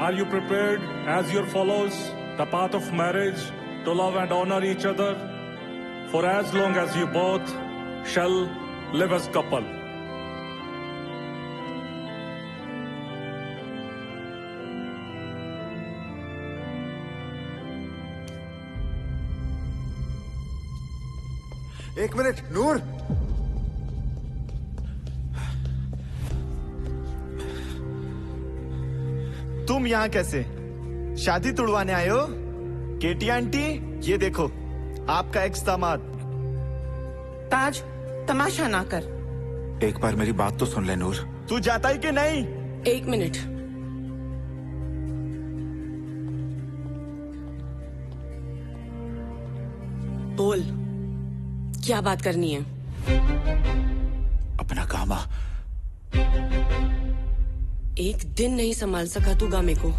Are you prepared, as your follows, the path of marriage, to love and honor each other for as long as you both shall live as couple? एक minute नूर, तुम यहाँ कैसे? शादी तुड़वाने आए हो? केटी aunty, ये देखो आपका एक्स दामाद। ताज, तमाशा ना कर। एक बार मेरी बात तो सुन ले नूर। तू जाता ही कि नहीं? एक मिनट। बोल, क्या बात करनी है? अपना कामा। एक दिन नहीं संभाल सका तू गामे को।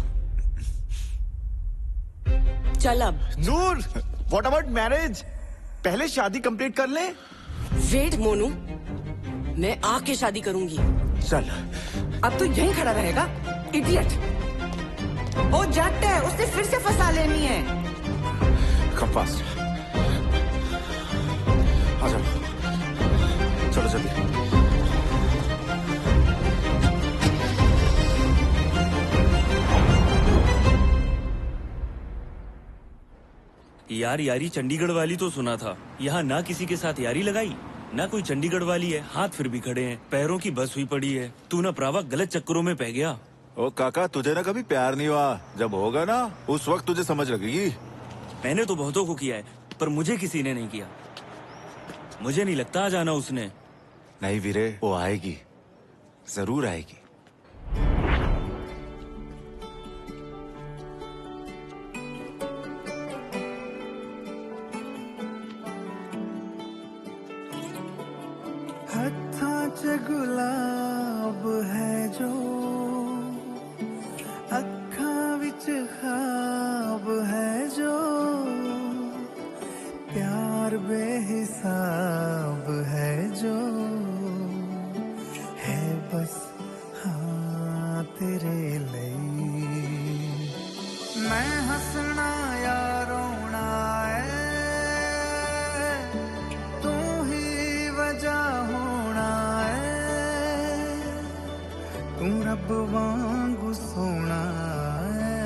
चल अब। नूर, व्हाट अबाउट मैरिज? पहले शादी कंप्लीट कर ले। वेट मोनू, मैं आके शादी करूंगी। चल। अब तो यहीं खड़ा रहेगा, इडियट। वो जट है, उसने फिर से फंसा लेनी है। Come fast. आ जाओ, चलो जल्दी। यार यारी चंडीगढ़ वाली तो सुना था, यहाँ ना किसी के साथ यारी लगाई, ना कोई चंडीगढ़ वाली है। हाथ फिर भी खड़े हैं, पैरों की बस हुई पड़ी है। तू ना प्रावा गलत चक्करों में पै गया। ओ काका, तुझे ना कभी प्यार नहीं हुआ। जब होगा ना उस वक्त तुझे समझ लगेगी। मैंने तो बहुतों को किया है, पर मुझे किसी ने नहीं किया। मुझे नहीं लगता आ जाना उसने। नहीं वीरे, वो आएगी, जरूर आएगी। हत्थां च गुलाब है जो, अखां विच ख्वाब है जो, प्यार बेहिसाब है जो, है बस हाँ तेरे लिए। मैं हंसना या रोना है, तू ही वजह होना है, तू रब वांगू सोना है,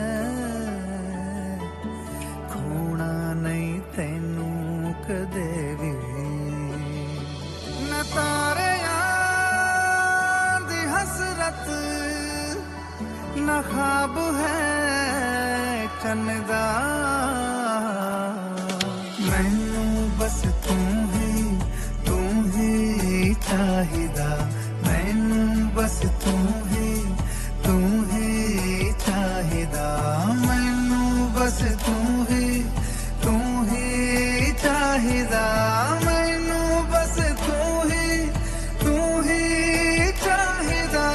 खोना नहीं तैनू कदे भी। न तारियां दी हसरत, न ख्वाब है चन्दा, मैनू बस तू ही चाहिदा, मैनू बस तू ही चाहिदा, मैनू बस तू ही चाहिदा, मैनू बस तू ही चाहिदा।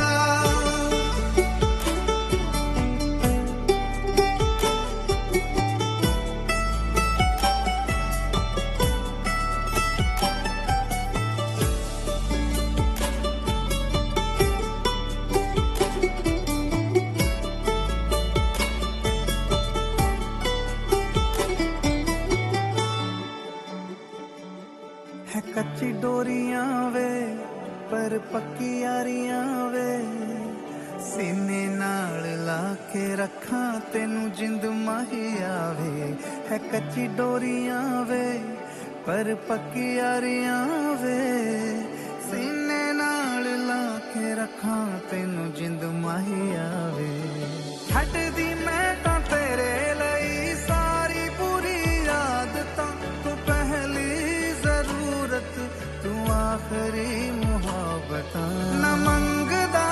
है कच्ची डोरियां वे पर पक्की यारियां वे, सीने नाल ला के रखा तेनू जिंद माही आवे। है कच्ची डोरियां वे पर पक्की यारियां वे, सीने नाल ला के रखा तेनू जिंद माही आवे। छड्ड दी मैं तां तेरे लई सारी बुरी आदतां, तू पहली जरूरत तू आखरी मुहब्बत। न मंगदा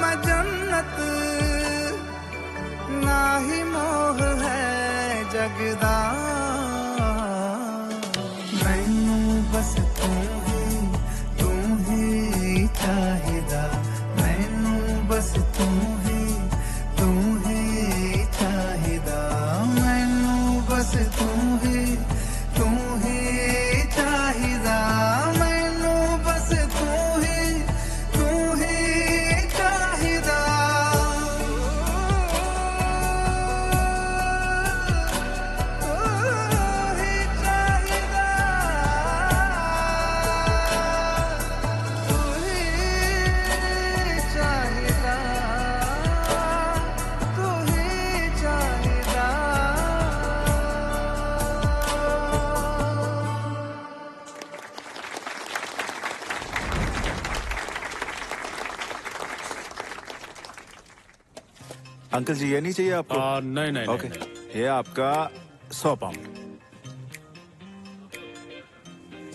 मैं जन्नत, ना ही मोह है जगदा, मैनू बस तू ही चाहिदा, मैनू बस तू ही चाहिदा, मैनू बस तू ही चाहिदा, मैनू बस तू ही चाहिदा। अंकल जी ये नहीं चाहिए आपको? नहीं नहीं ओके, ये आपका 100 पाउंड।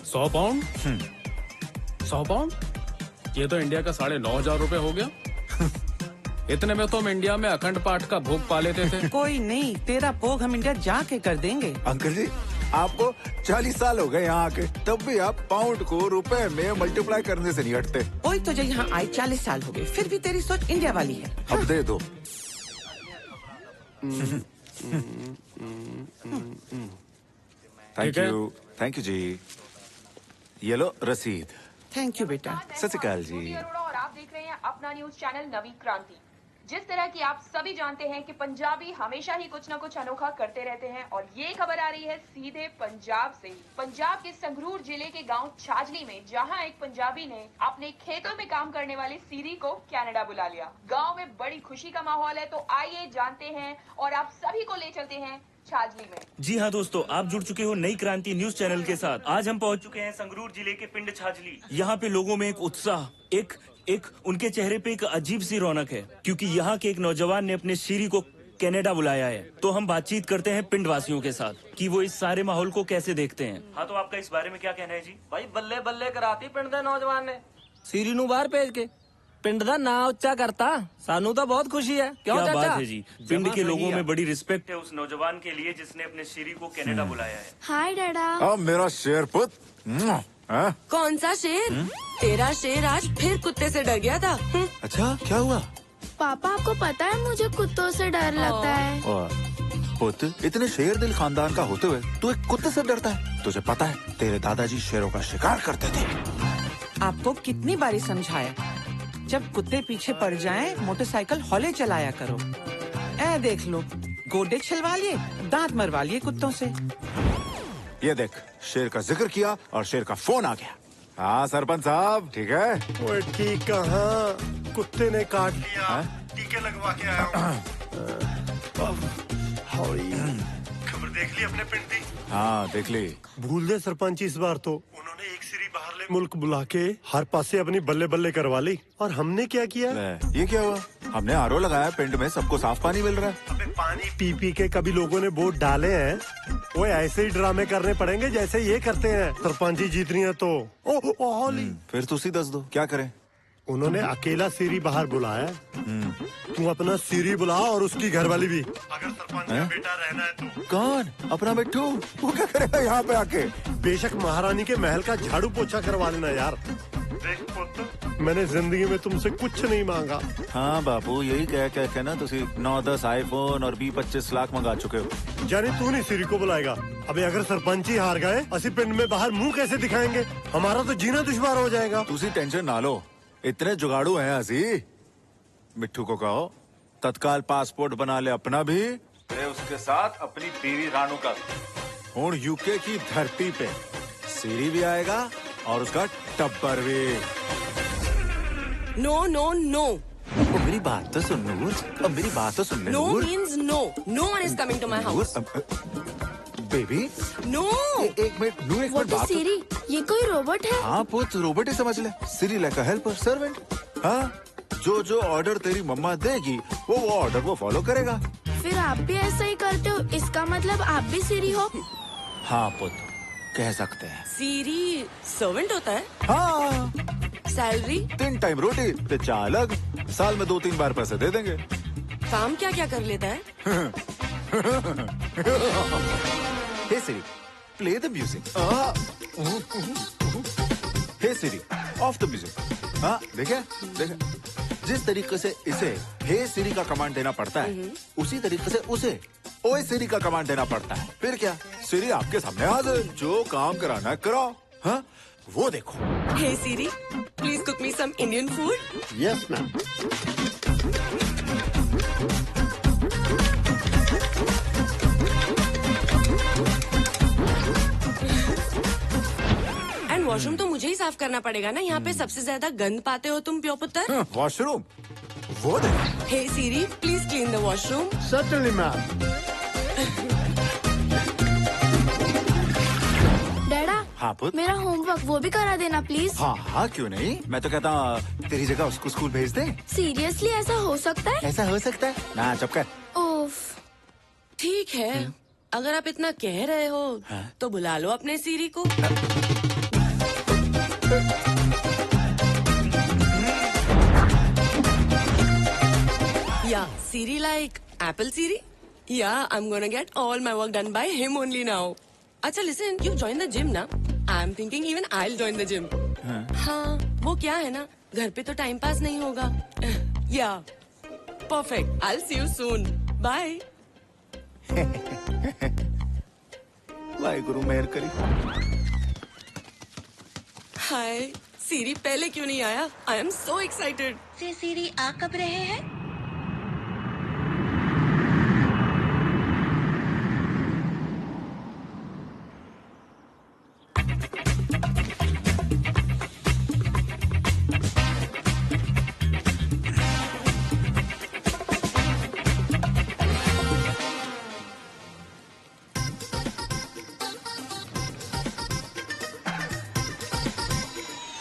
100 पाउंड? 100 पाउंड? ये तो इंडिया का 9,500 रुपए हो गया। इतने में तो हम इंडिया में अखंड पाठ का भोग पा लेते थे। कोई नहीं, तेरा भोग हम इंडिया जाके कर देंगे। अंकल जी आपको 40 साल हो गए यहाँ आके, तब भी आप पाउंड को रुपए में मल्टीप्लाई करने से नहीं हटते। कोई तुझे यहाँ आए 40 साल हो गए, फिर भी तेरी सोच इंडिया वाली है। अब दे दो। ठीक है। थैंक यू जी। ये लो रसीद। थैंक यू बेटा। सत श्री अकाल जी। अरोड़ा और आप देख रहे हैं अपना न्यूज चैनल नवी क्रांति। जिस तरह की आप सभी जानते हैं कि पंजाबी हमेशा ही कुछ न कुछ अनोखा करते रहते हैं और ये खबर आ रही है सीधे पंजाब से ही। पंजाब के संगरूर जिले के गांव छाजली में, जहां एक पंजाबी ने अपने खेतों में काम करने वाली सीरी को कनाडा बुला लिया। गांव में बड़ी खुशी का माहौल है, तो आइए जानते हैं और आप सभी को ले चलते हैं छाजली में। जी हाँ दोस्तों, आप जुड़ चुके हो नई क्रांति न्यूज चैनल के साथ। आज हम पहुंच चुके हैं संगरूर जिले के पिंड छाजली। यहाँ पे लोगों में एक उत्साह, एक उनके चेहरे पे एक अजीब सी रौनक है, क्योंकि यहाँ के एक नौजवान ने अपने सीरी को कनाडा बुलाया है। तो हम बातचीत करते हैं पिंड वासियों के साथ कि वो इस सारे माहौल को कैसे देखते हैं। हाँ, तो आपका इस बारे में क्या कहना है जी? भाई बल्ले बल्ले कराती पिंड दे नौजवान ने सीरी नू बाहर भेज के पिंड दा नाम ऊंचा करता। सानू तो बहुत खुशी है। क्यों क्या चाचा? बात है जी। पिंड के लोगों में बड़ी रिस्पेक्ट है उस नौजवान के लिए जिसने अपने सीरी को कनाडा बुलाया है। हाय डैडा। अब मेरा शेर पुत। हाँ? कौन सा शेर? तेरा शेर आज फिर कुत्ते से डर गया था। अच्छा, क्या हुआ? पापा आपको पता है मुझे कुत्तों से डर लगता है। पुत, इतने शेर दिल खानदान का होते हुए तू एक कुत्ते से डरता है? तुझे पता है तेरे दादाजी शेरों का शिकार करते थे। आपको कितनी बारी समझाया, जब कुत्ते पीछे पड़ जाएं, मोटरसाइकिल हौले चलाया करो। ए देख लो, गोडे छिलवा लिए, दांत मरवा लिए कुत्तों से। ये देख, शेर का जिक्र किया और शेर का फोन आ गया। हाँ सरपंच साहब, ठीक है? ओए ठीक कहाँ, कुत्ते ने काट लिया। टीके लगवा के आया हूँ। खबर देख ली अपने पिंड की? हाँ देख ली। भूल दे सरपंच, इस बार तो उन्होंने एक सीरी बाहरले मुल्क बुला के हर पासे अपनी बल्ले बल्ले करवा ली। और हमने क्या किया? ये क्या हुआ? हमने आरओ लगाया, पिंड में सबको साफ पानी मिल रहा है। अबे पानी पी पी के कभी लोगों ने वोट डाले हैं? वो ऐसे ही ड्रामे करने पड़ेंगे जैसे ये करते हैं। सरपंची जीतनी है तो होली। फिर तुसी दस दो, क्या करें? उन्होंने अकेला सीरी बाहर बुलाया। तू अपना सीरी बुला और उसकी घरवाली भी। अगर सरपंच का बेटा रहना है तो। कौन? अपना बिट्टू? वो क्या करेगा यहाँ पे आके? बेशक महारानी के महल का झाड़ू पोछा करवा लेना यार। देख पुत्र, मैंने जिंदगी में तुमसे कुछ नहीं मांगा। हाँ बापू, यही कह के ना तुसी 9-10 आईफोन और 20-25 लाख मंगा चुके हो। जानी तू नहीं सीरी को बुलाएगा। अबे अगर सरपंच ही हार गए, असी पिंड में बाहर मुंह कैसे दिखाएंगे? हमारा तो जीना दुश्वार हो जाएगा। तुसी टेंशन ना लो, इतने जुगाड़ू हैं असी। मिट्टू को कहो तत्काल पासपोर्ट बना ले अपना भी, उसके साथ अपनी बीवी रानू का। हूं यूके की धरती पे सीरी भी आएगा और उसका टब्बर भी। No no no. मेरी बात तो सुन नूर, अब मेरी बात तो सुन ले। No means no. No one is coming to my house. Baby no. एक मिनट नूर, एक मिनट बात। सीरी, ये कोई रोबोट है? हाँ पुत, रोबोट ही समझ ले। सीरी लाइक अ हेल्पर, सर्वेंट। हाँ, जो ऑर्डर तेरी मम्मा देगी वो ऑर्डर वो फॉलो करेगा। फिर आप भी ऐसा ही करते हो, इसका मतलब आप भी सीरी हो? हाँ पुत, कह सकते हैं। सीरी सर्वेंट होता है? हाँ। सैलरी? 3 टाइम रोटी पे चाय अलग, साल में 2-3 बार पैसे दे देंगे। काम क्या क्या कर लेता है? Hey Siri, play the music. Hey Siri, off the music. हाँ देखे, जिस तरीके से इसे हे सिरी का कमांड देना पड़ता है, उसी तरीके से उसे ओए सिरी का कमांड देना पड़ता है। फिर क्या, सिरी आपके सामने हाजिर, जो काम कराना है कराओ। हाँ, वो देखो। Hey Siri, please cook me some Indian food. Yes ma'am. Washroom तो मुझे ही साफ करना पड़ेगा ना, यहाँ पे सबसे ज्यादा गंद पाते हो तुम, प्यो पुत्र। वॉशरूम वो दे। Hey Siri, please clean the washroom. Certainly ma'am. डैडा, हाँ पुत्र। मेरा होमवर्क वो भी करा देना प्लीज। हाँ हाँ क्यों नहीं, मैं तो कहता तेरी जगह उसको स्कूल भेज दे। सीरियसली ऐसा हो सकता है? ऐसा हो सकता है ना, चुप कर। ओफ। ठीक है, अगर आप इतना कह रहे हो तो बुला लो अपने सीरी को। Yeah, Siri like Apple Siri? Yeah, I'm gonna get all my work done by him only now. अच्छा listen, you join the gym ना? I'm thinking even I'll join the gym. हाँ, वो क्या है ना, घर पे तो टाइम पास नहीं होगा. Yeah, perfect. I'll see you soon. Bye. Waheguru मेहर करी। Hi, Siri पहले क्यों नहीं आया? I am so excited. सीरी आ कब रहे हैं?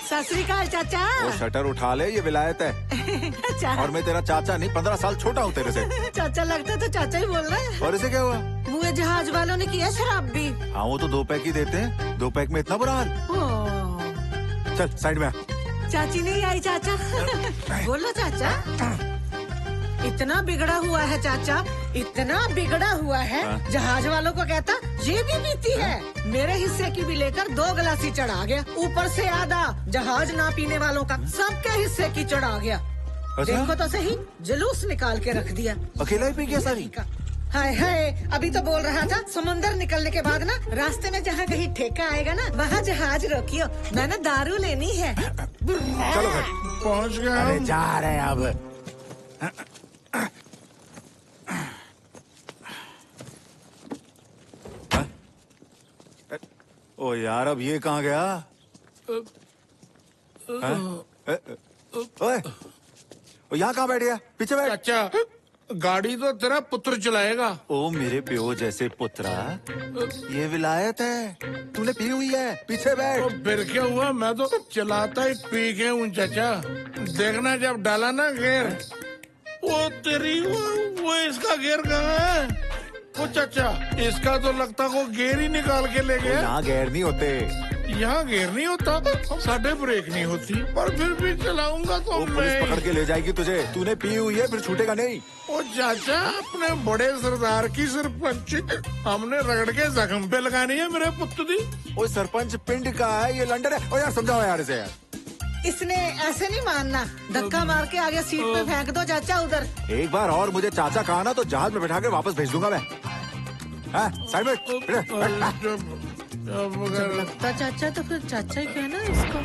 सत श्री अकाल चाचा। वो शटर उठा ले, ये विलायत है। और मैं तेरा चाचा नहीं, 15 साल छोटा हूँ तेरे से। चाचा लगता तो चाचा ही बोल रहा है। और इसे क्या हुआ? मुझे जहाज वालों ने किया शराब भी। हाँ वो तो 2 पैक ही देते हैं, 2 पैक में इतना बुरा हाल। चल साइड में आ। चाची नहीं आई चाचा। बोलो चाचा। इतना बिगड़ा हुआ है चाचा, इतना बिगड़ा हुआ है। जहाज वालों को कहता ये भी पीती है, मेरे हिस्से की भी लेकर 2 गिलास ही चढ़ा गया। ऊपर से आधा जहाज ना पीने वालों का सबके हिस्से की चढ़ा गया। देखो तो सही, जुलूस निकाल के रख दिया। अकेला ही पी गया सारी? हाय हाय, अभी तो बोल रहा था समुंदर निकलने के बाद ना रास्ते में जहाँ कहीं ठेका आएगा ना वहाँ जहाज रोकियो, मैंने दारू लेनी है। चलो घर पहुँच गया। अरे जा रहे हैं अब। ओ यार, अब ये कहाँ गया? ओए, यहाँ कहाँ बैठ गया? पीछे बैठ। चाचा, गाड़ी तो तेरा पुत्र चलाएगा। ओ मेरे प्यो जैसे पुत्रा, ये विलायत है, तूने पी हुई है, पीछे बैठ। तो फिर क्या हुआ, मैं तो चलाता ही पी के हूँ चाचा। देखना जब डाला ना गेयर, वो तेरी वो इसका गेयर कहाँ है? वो चाचा, इसका तो लगता को गेयर ही निकाल के ले गया। यहाँ गेयर नहीं होते। यहाँ गेयर नहीं होता, साढ़े ब्रेक नहीं होती, पर फिर भी चलाऊंगा तो पुलिस पकड़ के ले जाएगी तुझे, तूने पी हुई है, फिर छूटेगा नहीं। ओ चाचा, अपने बड़े सरदार की सरपंच हमने रगड़ के जख्म पे लगानी है मेरे पुत्र दी। वो सरपंच पिंड का है, ये लंदन है। ओ यार समझाओ यार इसे यार। इसने ऐसे नहीं मानना, धक्का मार के आगे सीट पे फेंक दो चाचा उधर। एक बार और मुझे चाचा कहा ना तो जहाज में बैठा के वापस भेज दूंगा मैं। साइड में जब लगता चाचा तो फिर चाचा ही कहना इसको।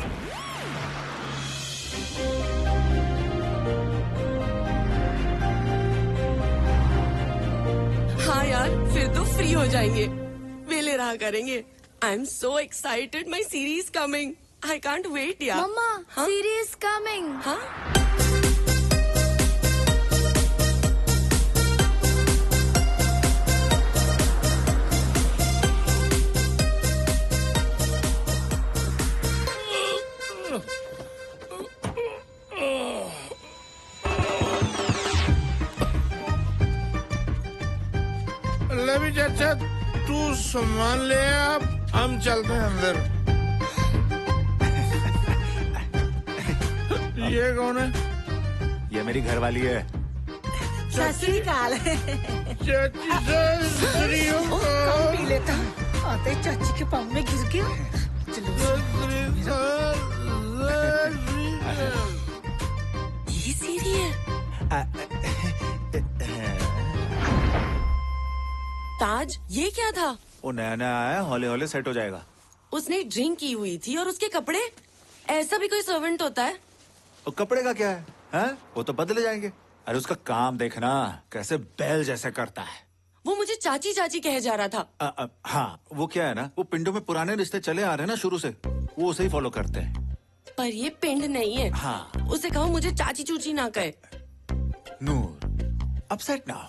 हाँ यार, फिर तो फ्री हो जाएंगे, वेले रहा करेंगे। आई am so excited, my series coming. I can't wait, यार। मम्मा, Siri is coming। हाँ? ले भी चाचा, तू सामान ले, आप हम चलते हैं अंदर। ये कौन है? ये मेरी घरवाली है। सत श्री अकाल। चाची पी लेता, आते चाची के पाँव में गिर गया। ये सीरी है। ताज, ये क्या था? वो नया नया आया, हौले हौले सेट हो जाएगा। उसने ड्रिंक की हुई थी और उसके कपड़े, ऐसा भी कोई सर्वेंट होता है? और कपड़े का क्या है? हैं? वो तो बदले जाएंगे। अरे उसका काम देखना, कैसे बैल जैसे करता है। वो मुझे चाची चाची कहे जा रहा था। हाँ, वो क्या है ना, वो पिंडों में पुराने रिश्ते चले आ रहे हैं ना शुरू से, वो उसे ही फॉलो करते हैं। पर ये पिंड नहीं है। हाँ। उसे कहो मुझे चाची चूची ना कहे। नूर, अपसेट ना हो।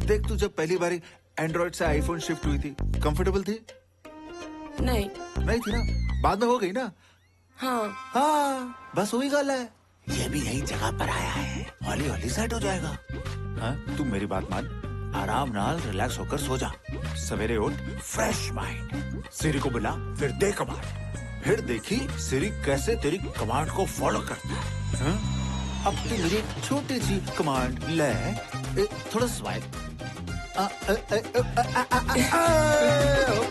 देख, तू जब पहली बारी एंड्रॉइड से आईफोन शिफ्ट हुई थी, कंफर्टेबल थी? नहीं नहीं थी ना, बाद में हो गई ना। हाँ हाँ बस वही गल है। ये भी यही जगह पर आया है, हौली हौली सेट हो जाएगा। हाँ तू मेरी बात मान, आराम नाल रिलैक्स होकर सो जा। सवेरे उठ फ्रेश माइंड, सिरी को बुला, फिर दे कमांड, फिर देखी सिरी कैसे तेरी कमांड को फॉलो करता है। हाँ? अब तू मेरी एक छोटी सी कमांड ले, थोड़ा स्वाइप,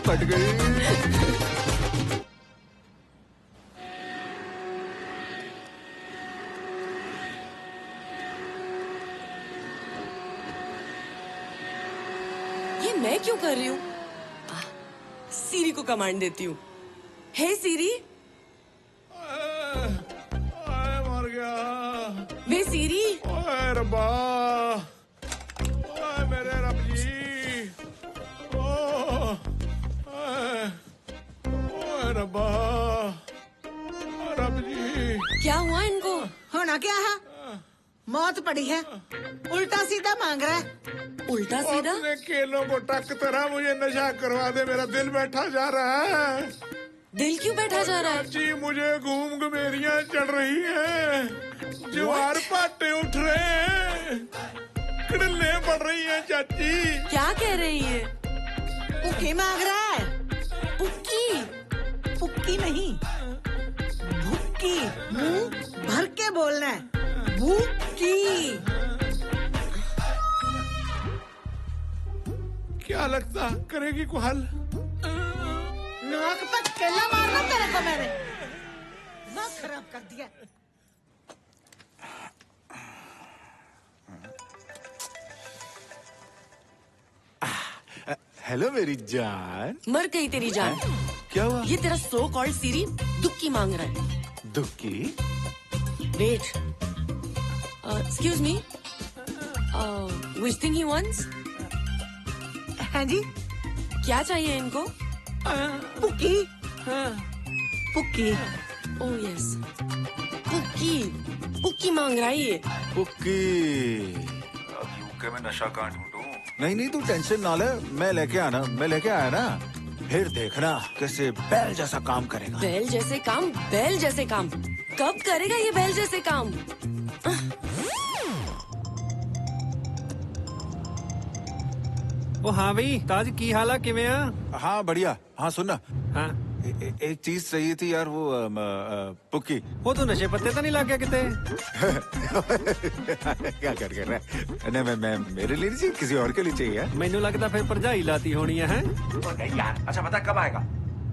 कट गई। ये मैं क्यों कर रही हूँ? सीरी को कमांड देती हूँ। हे सीरी। मर गया। वे सीरी। ओए रब्बा, ओए मेरे रब जी, ओए रब्बा, रब जी। क्या हुआ इनको? होना क्या है? मौत पड़ी है, उल्टा सीधा मांग रहा है। उल्टा सीधा? अपने केलों को टक तरह मुझे नशा करवा दे, मेरा दिल बैठा जा रहा है। दिल क्यों बैठा जा रहा है? जी मुझे घूम घमेरियां चढ़ रही हैं, ज्वार पाटे उठ रहे हैं, किडले बढ़ रही हैं चाची। क्या कह रही है? पुक्की मांग रहा है। पुक्की? पुक्की नहीं, भुक्की। मुंह भर के बोलना है, भुक्की। क्या लगता करेगी को हल? नाक पर केला मारना तेरे को मैंने, नाक खराब कर दिया। हेलो मेरी जान। मर गई तेरी जान। क्या हुआ? ये तेरा सो कॉल्ड सीरी दुक्की मांग रहा है। दुक्की? Wait, excuse me, which thing he wants? हाँ जी, क्या चाहिए इनको? पुक्की। पुक्की। Oh yes, पुक्की। पुक्की मांग रहा है ये। पुक्की। अब यूके में नशा कहाँ ढूंढूं? नहीं तू टेंशन ना ले, मैं लेके आया ना। फिर देखना कैसे बैल जैसा काम करेगा। बैल जैसे काम? बैल जैसे काम कब करेगा ये बैल जैसे काम? ओ हाँ भाई, ताज की हाल किवें आ? हाँ बढ़िया। हाँ सुनना, हाँ एक चीज चाहिए थी यार, वो पुक्की। वो तो नशे पत्ते तो नहीं लग गया किते? क्या कर रहा है? नहीं मैं मेरे लिए नहीं चाहिए, किसी और के लिए चाहिए यार। मैनू लगता फिर भरजाई लाती होनी है। यार अच्छा बता कब आएगा?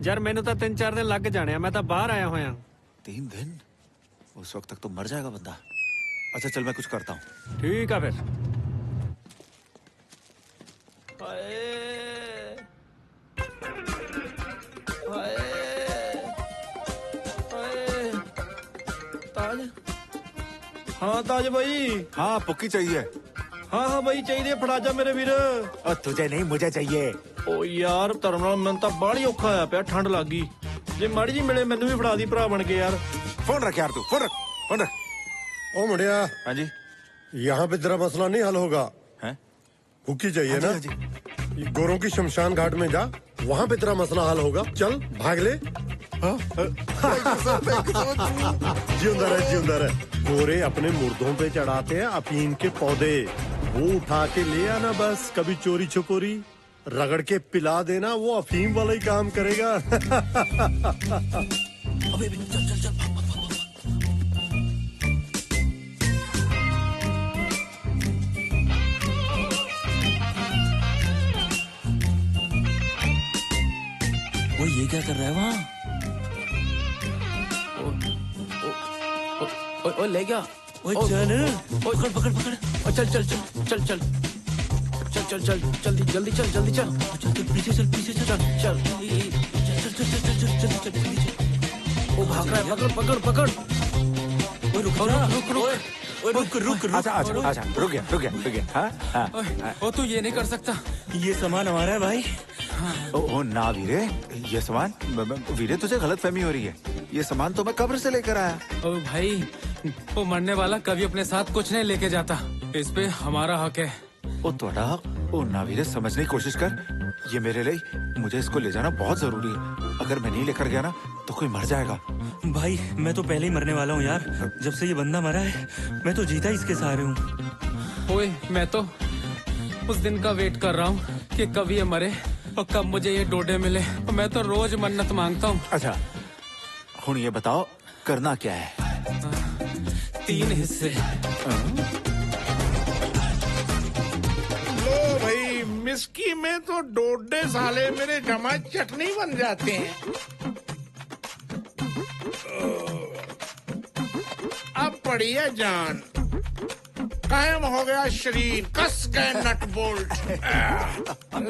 यार मैनू तो 3-4 दिन लग जाने, मैं तो बाहर आया हुआ। 3 दिन? उस वक्त तक तो मर जाएगा बंदा। अच्छा चल मैं कुछ करता हूँ। ठीक है फिर। ताज, हाँ ताज भाई। हाँ पुक्की चाहिए। हाँ भाई चाहिए, फड़ा जा मेरे वीर। और तुझे नहीं मुझे चाहिए। ओ यार धर्म नाल मैं तो बाहली औखा होया पिया, ठंड लग गई। जे माड़ी जी मिले मैनू भी फड़ा दी भरा बन के यार। फोन रख यार तू, फोन रख। ओ मुड़िया। हाँ जी। यहाँ पे तेरा मसला नहीं हल होगा। हैं? पुक्की चाहिए हाँ ना? जी, हाँ जी। गोरों की शमशान घाट में जा, वहाँ पे तेरा मसला हल होगा। चल भाग ले। जिंदा रहे। गोरे अपने मुर्दों पे चढ़ाते हैं अफीम के पौधे, वो उठा के ले आना बस। कभी चोरी छुपोरी रगड़ के पिला देना, वो अफीम वाला ही काम करेगा। अबे चल वो ये क्या कर रहा है वहाँ? ओ ले गया। ओए चल, पकड़। चल जल्दी चल। पीछे चल। वो भाग रहा है, पकड़। रुक। अच्छा रुक गया। हाँ। ओ तू ये नहीं कर सकता। ये सामान हमारा है भाई। ओ ना वीरे, ये सामान वीरे तुझे गलत फहमी हो रही है। ये सामान तो मैं कब्र से लेकर आया। ओ भाई, वो मरने वाला कभी अपने साथ कुछ नहीं लेके जाता, इस पे हमारा हक है। ओ थोड़ा हक? ओ ना वीरे समझने की कोशिश कर, ये मेरे लिए, मुझे इसको ले जाना बहुत जरूरी है। अगर मैं नहीं लेकर गया ना तो कोई मर जाएगा। भाई मैं तो पहले ही मरने वाला हूँ यार। जब से ये बंदा मरा है मैं तो जीता इसके सहारे हूँ। ओए मैं तो उस दिन का वेट कर रहा हूँ कि कब ये मरे और कब मुझे ये डोडे मिले। और मैं तो रोज मन्नत मांगता हूँ। अच्छा हुन ये बताओ करना क्या है? 3 हिस्से। लो भाई, मिस्की में तो डोडे साले मेरे जमा चटनी बन जाते हैं। अब बढ़िया जान, कायम हो गया शरीर, कस गए नट बोल्ट।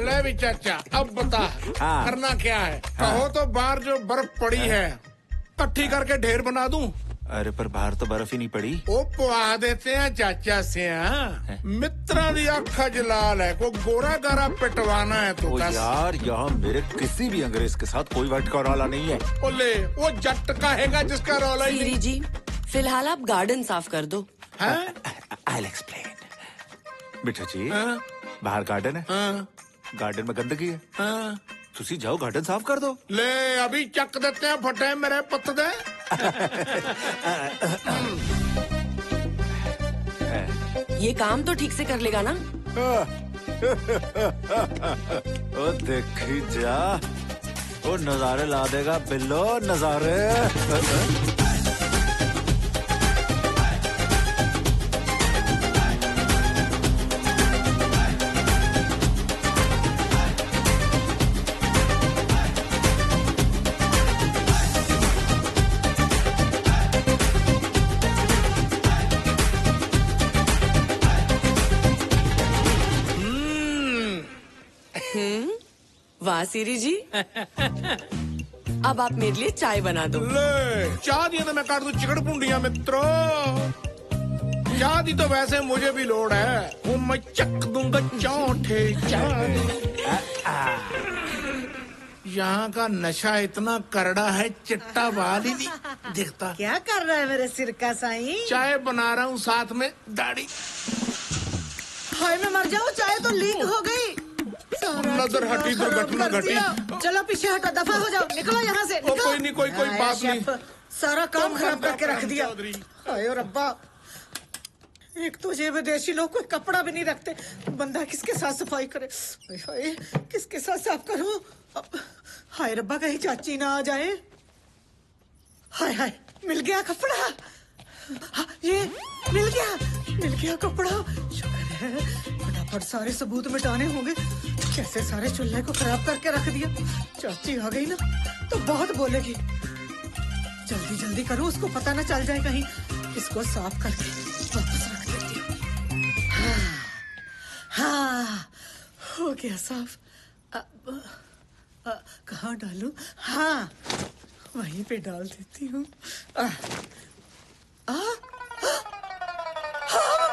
ले भी चाचा, अब बता हाँ। करना क्या है? कहो तो बाहर जो बर्फ पड़ी है इकट्ठी करके ढेर बना दूं। अरे पर बाहर तो बर्फ ही नहीं पड़ी। वो पुआ देते हैं चाचा से। हाँ मित्रा दी अखा जलाल है, को गोरा गारा पिटवाना है तो ओ यार यहाँ मेरे किसी भी अंग्रेज के साथ कोई वट का रौला नहीं है। बोले वो जट कहेगा जिसका रौला ही सीरी जी फिलहाल आप गार्डन साफ कर दो। I'll explain. बिट्टू जी बाहर गार्डन है, गार्डन में गंदगी है, तुसी जाओ गार्डन साफ कर दो। ले अभी चक देते हैं फटे मेरे पुत दे। ये काम तो ठीक से कर लेगा ना? ओ देखी जा, वो नजारे ला देगा बिल्लो, नजारे। वाह सीरी जी। अब आप मेरे लिए चाय बना दो। ले चाह दी तो मैं काट दूं चिकड़ पुंडिया मित्रों। चाह दी तो वैसे मुझे भी लोड है, वो मैं चक दूंगा चौंठे चाय। यहाँ का नशा इतना करड़ा है, चिट्टा बाल ही नहीं दिखता। क्या कर रहा है मेरे सिर का साईं? चाय बना रहा हूँ, साथ में दाढ़ी। हाय मैं मर जाऊँ, चाय तो लीक हो गई। नजर हटी, दुर्घटना घटी। चलो पीछे हटो, दफा हो जाओ, निकलो यहाँ से। निकलो। कोई नहीं, कोई बात नहीं। सारा काम खराब करके रख दिया। हाय रब्बा, एक तो ये विदेशी लोग कोई कपड़ा भी नहीं रखते, बंदा किसके साथ सफाई करे? हाय किसके साथ साफ करूं? हाय रब्बा कहीं चाची ना आ जाए। हाय हाय मिल गया कपड़ा। हाँ, ये मिल गया कपड़ा। शुक्र है, फटाफट सारे सबूत मिटाने होंगे। कैसे सारे चूल्हे को खराब करके रख दिया। चाची आ गई ना तो बहुत बोलेगी। जल्दी जल्दी करो, उसको पता ना चल जाए कहीं। इसको साफ करके वापस रख देती हूँ। हाँ हो गया साफ। कहाँ डालूं? हाँ वहीं पे डाल देती हूँ। हाँ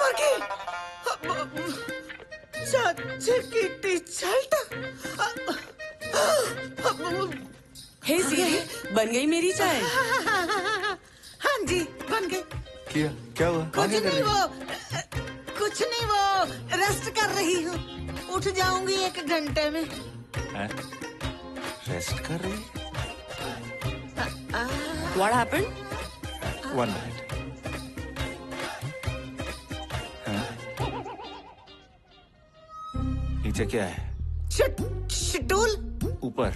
मर गई। चाची की टी-शर्ट। हे सीरी, बन गई मेरी चाय? हाँ जी बन गई। क्या हुआ? कुछ नहीं, वो रेस्ट कर रही हूँ। उठ जाऊंगी 1 घंटे में। रेस्ट कर रही? What happened? 1 minute. नीचे क्या है? शेड्यूल। ऊपर?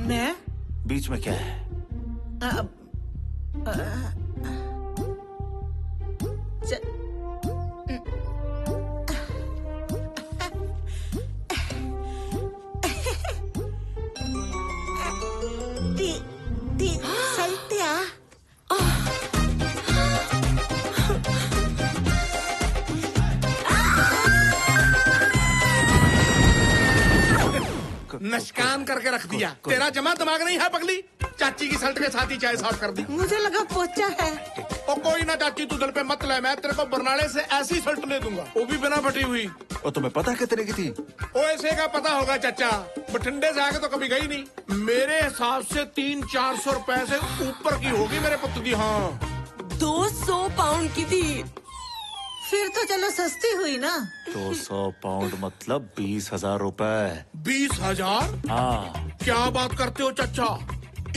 मैं? बीच में क्या है? सल्टिया। नशकान करके रख दिया। तेरा जमा दिमाग नहीं है पगली? चाची की शर्ट के साथ ही चाय साफ कर दी। मुझे लगा पोचा है। ओ कोई ना चाची, तू दिल पे मत ले, मैं तेरे को बरनाले से ऐसी शर्ट ले दूंगा, वो भी बिना फटी हुई। और तुम्हें पता है कितने की थी? ओ ऐसे का पता होगा चाचा, बठिंडे से आगे तो कभी गई नहीं। मेरे हिसाब से 300-400 रुपए से ऊपर की होगी मेरे पुत्र की। हाँ 200 पाउंड की थी। फिर तो चलो सस्ती हुई ना। 200 पाउंड मतलब 20,000 रुपए। 20,000? हाँ क्या बात करते हो चाचा?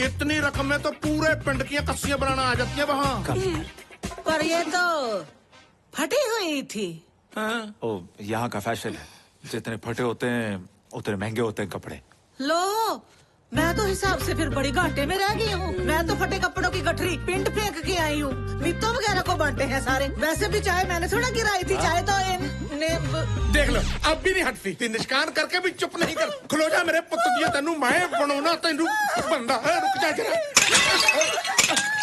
इतनी रकम में तो पूरे पिंड की कस्सियां बनाना आ जाती है वहाँ। पर ये तो फटी हुई थी। ओ, यहाँ का फैशन है, जितने फटे होते हैं उतने महंगे होते हैं कपड़े। लो, मैं तो हिसाब से फिर बड़ी घाटे में रह गई हूँ। मैं तो फटे कपड़ों की गठरी पिंड फेंक के आई हूँ। मित्तों वगैरह को बांटे हैं सारे। वैसे भी चाय मैंने थोड़ा गिराई थी, चाय तो देख लो, अब भी नहीं हटती। तीन निष्कान करके भी चुप नहीं कर। खलो जा मेरे पुत्र दिया, तेनू मैं बनाना, तेनू बंदा है। रुक जा जरा।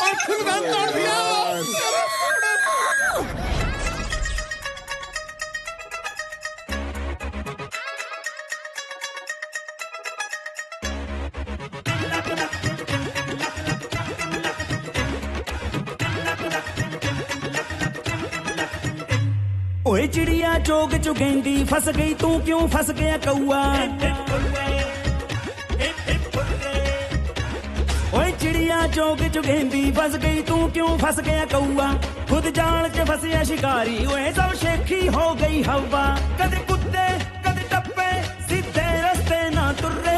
और फिर दाम तोड़ दिया। ओए चिड़िया चोग चुगेंदी फंस गई, तू क्यों फंस गया कौआ? ओए चिड़िया चोग चुगेंदी फंस गई, तू क्यों फंस गया कौआ? खुद जान के फंसिया शिकारी, ओए सब शेखी हो गई हवा। कदे कुत्ते कदे टप्पे, सीधे रास्ते ना तुर्रे।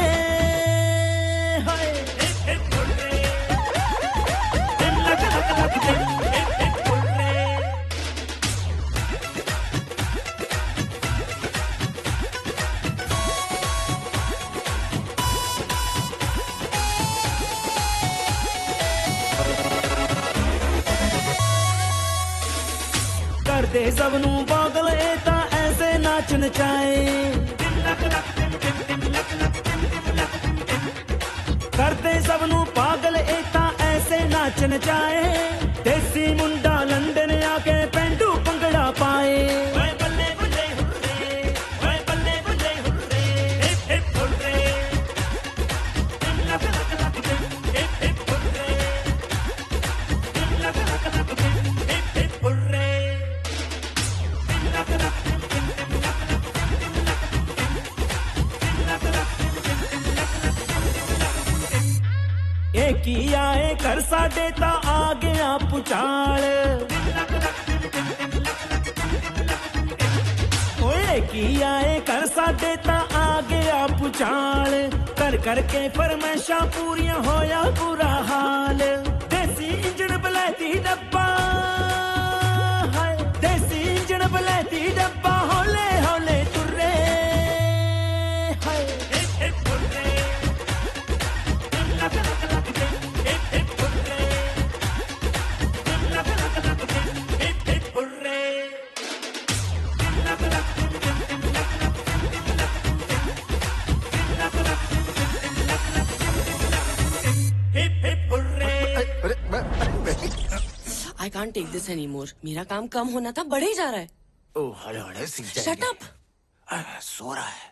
करते सबनू पागल एता ऐसे नाच नचाए। करते सबनू पागल एता ऐसे नाच नचाए। देसी मुंडा लंदन आके पेंडू पंगड़ा पाए। की आए कर साडे ता आ गया पुचाल। ओए की आए कर साडे ता आ गया पुचाल। कर करके फरमाइशां पूरियां होया बुरा हाल। देसी इंजन बलैती डब्बा, देसी इंजन बलैती डब्बा, हौले हौले Turre. I can't take this anymore. मेरा काम कम होना था, बढ़े ही जा रहा है। ओह, हौले-हौले सीख जाएंगे। Shut up! सो रहा है।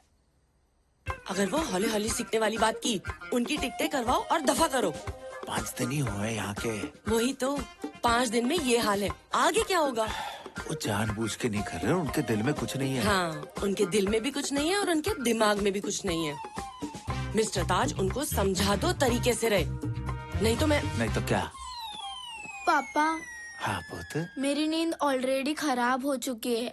अगर वो हौले हौले सीखने वाली बात की, उनकी टिकटें करवाओ और दफा करो। 5 दिन ही हुए यहाँ के। वही तो, 5 दिन में ये हाल है, आगे क्या होगा? वो जानबूझ के नहीं कर रहे, उनके दिल में कुछ नहीं है। हाँ, उनके दिल में भी कुछ नहीं है और उनके दिमाग में भी कुछ नहीं है। मिस्टर ताज, उनको समझा दो तरीके से रहे, नहीं तो मैं। नहीं तो क्या? पापा। हाँ पुत्र। मेरी नींद ऑलरेडी खराब हो चुकी है,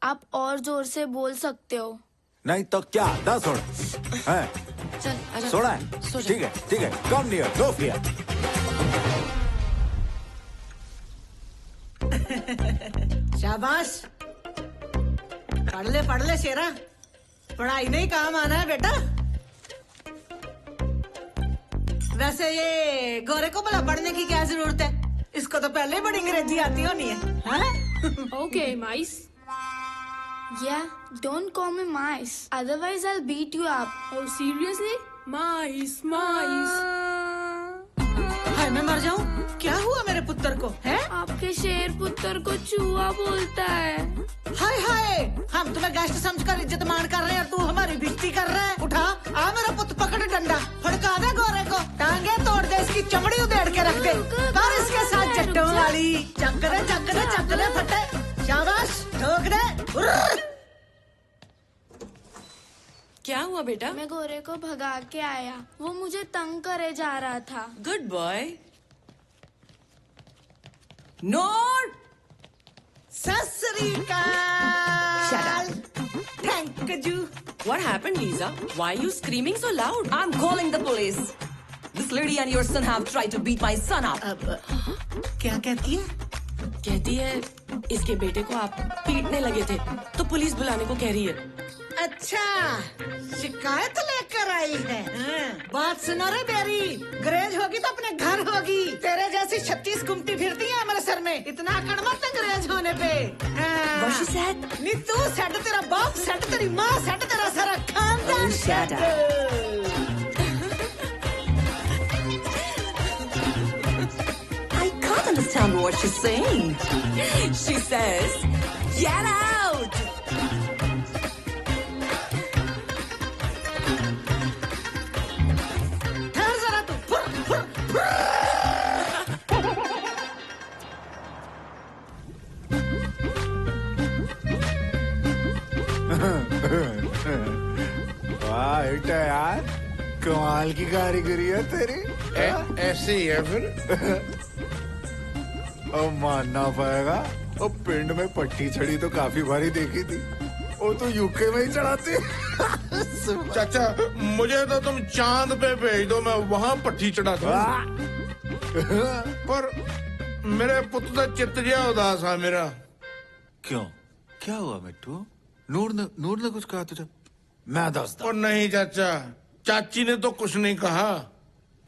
आप और जोर से बोल सकते हो। नहीं तो क्या? 10 सोड़ है। चल आजा। सोड़ा है? ठीक है, ठीक है। Come near, no fear. शाबाश, पढ़ ले शेरा, पढ़ाई नहीं काम आना है बेटा। वैसे ये गोरे को भला पढ़ने की क्या जरूरत है? इसको तो पहले ही बड़ी अंग्रेजी आती होनी है। Okay mice. Yeah, don't call me mice. Otherwise, I'll beat you up. Oh, seriously? Mice, mice. हाय मैं मर जाऊं? क्या हुआ मेरे पुत्र को? है? आपके शेर पुत्र को चूहा बोलता है। हाय हाय, हम तुम्हें गेस्ट समझकर इज्जत मान कर रहे हैं और तू हमारी बेइज्जती कर रहा है। उठा, आ मेरा पुत्र, पकड़ डंडा, फड़का दे गोरे को, टांगे तोड़ दे, इसकी चमड़ी उधेड़ के रख दे, कर इसके साथ जट्टों वाली। चक दे फटे, शाबाश, ठोक दे। क्या हुआ बेटा? मैं गोरे को भगा के आया, वो मुझे तंग करे जा रहा था। Good boy. नोट सत श्री अकाल। Thank you. What happened, Lisa? Why are you screaming so loud? I'm calling the police. This lady and your son have tried to beat my son up. क्या कहती है? कहती है इसके बेटे को आप पीटने लगे थे तो पुलिस बुलाने को कह रही है। अच्छा, शिकायत लेकर आई है। बात सुना रे बेरी, अंग्रेज होगी तो अपने घर होगी। तेरे जैसी 36 गुमटी फिरती है हमारे सर में, इतना अकड़ मत अंग्रेज होने पे। What she said? नी तू सेट, तेरा बाप सेट, तेरी माँ सेट, तेरा सारा खानदान set. I can't understand what she's saying. She says, "Get out!" ठहर जरा तू। फुर, फुर, फुर। वाह बेटा यार, कमाल की कारीगरी है तेरी। ऐसे ही है फिर। अब मानना पाएगा, वो पिंड में पट्टी चढ़ी तो काफी बारी देखी थी, वो तो यूके में ही चढ़ाती। चाचा मुझे तो तुम चांद पे भेज दो, मैं वहाँ पट्टी चढ़ा दूँ। पर मेरे पुत्र का चित्त जिया उदास है मेरा। क्यों, क्या हुआ मिट्टू? नूर ने कुछ कहा तुझे? मैं दसदा। और नहीं चाचा, चाची ने तो कुछ नहीं कहा।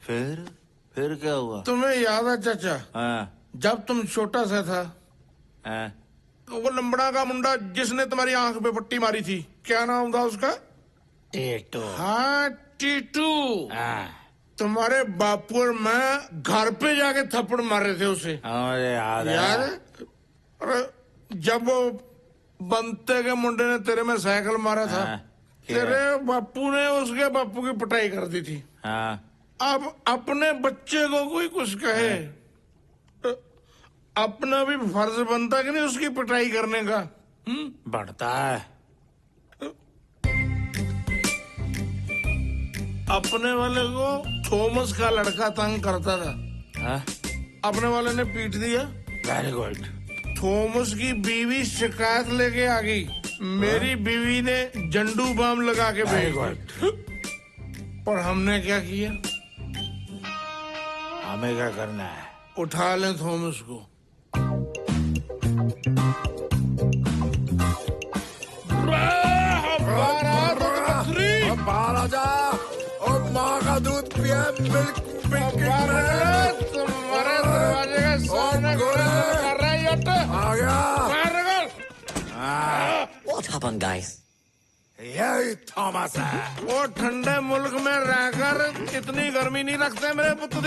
फिर क्या हुआ? तुम्हें याद है चाचा? हाँ। जब तुम छोटा सा था, हाँ। वो लंबड़ा का मुंडा जिसने तुम्हारी आंख पे पट्टी मारी थी, क्या नाम था उसका? टीटू। हाँ टीटू। हाँ। तुम्हारे बापू और मैं घर पे जाके थप्पड़ मार रहे थे उसे। मुझे याद है। अरे जब वो बनते के मुंडे ने तेरे में साइकिल मारा था, तेरे बापू ने उसके बापू की पिटाई कर दी थी। हाँ। अब अपने बच्चे को कोई कुछ कहे, अपना भी फर्ज बनता कि नहीं उसकी पिटाई करने का? बढ़ता है। अपने वाले को थॉमस का लड़का तंग करता था। हाँ? अपने वाले ने पीट दिया। Very good. थॉमस की बीवी शिकायत लेके आ गई, मेरी बीवी ने जंडू बाम लगा के भेज दिया। पर हमने क्या किया? हमें क्या करना है? उठा लें थॉमस को। बाहर आ जा, और माँ का दूध पिया, मिल्क तुम्हारे दरवाजे के सामने कर रहा है यट। आ गया। What happened, guys? यही थॉमस है। वो ठंडे मुल्क में रहकर इतनी गर्मी नहीं रखते मेरे पुत्र।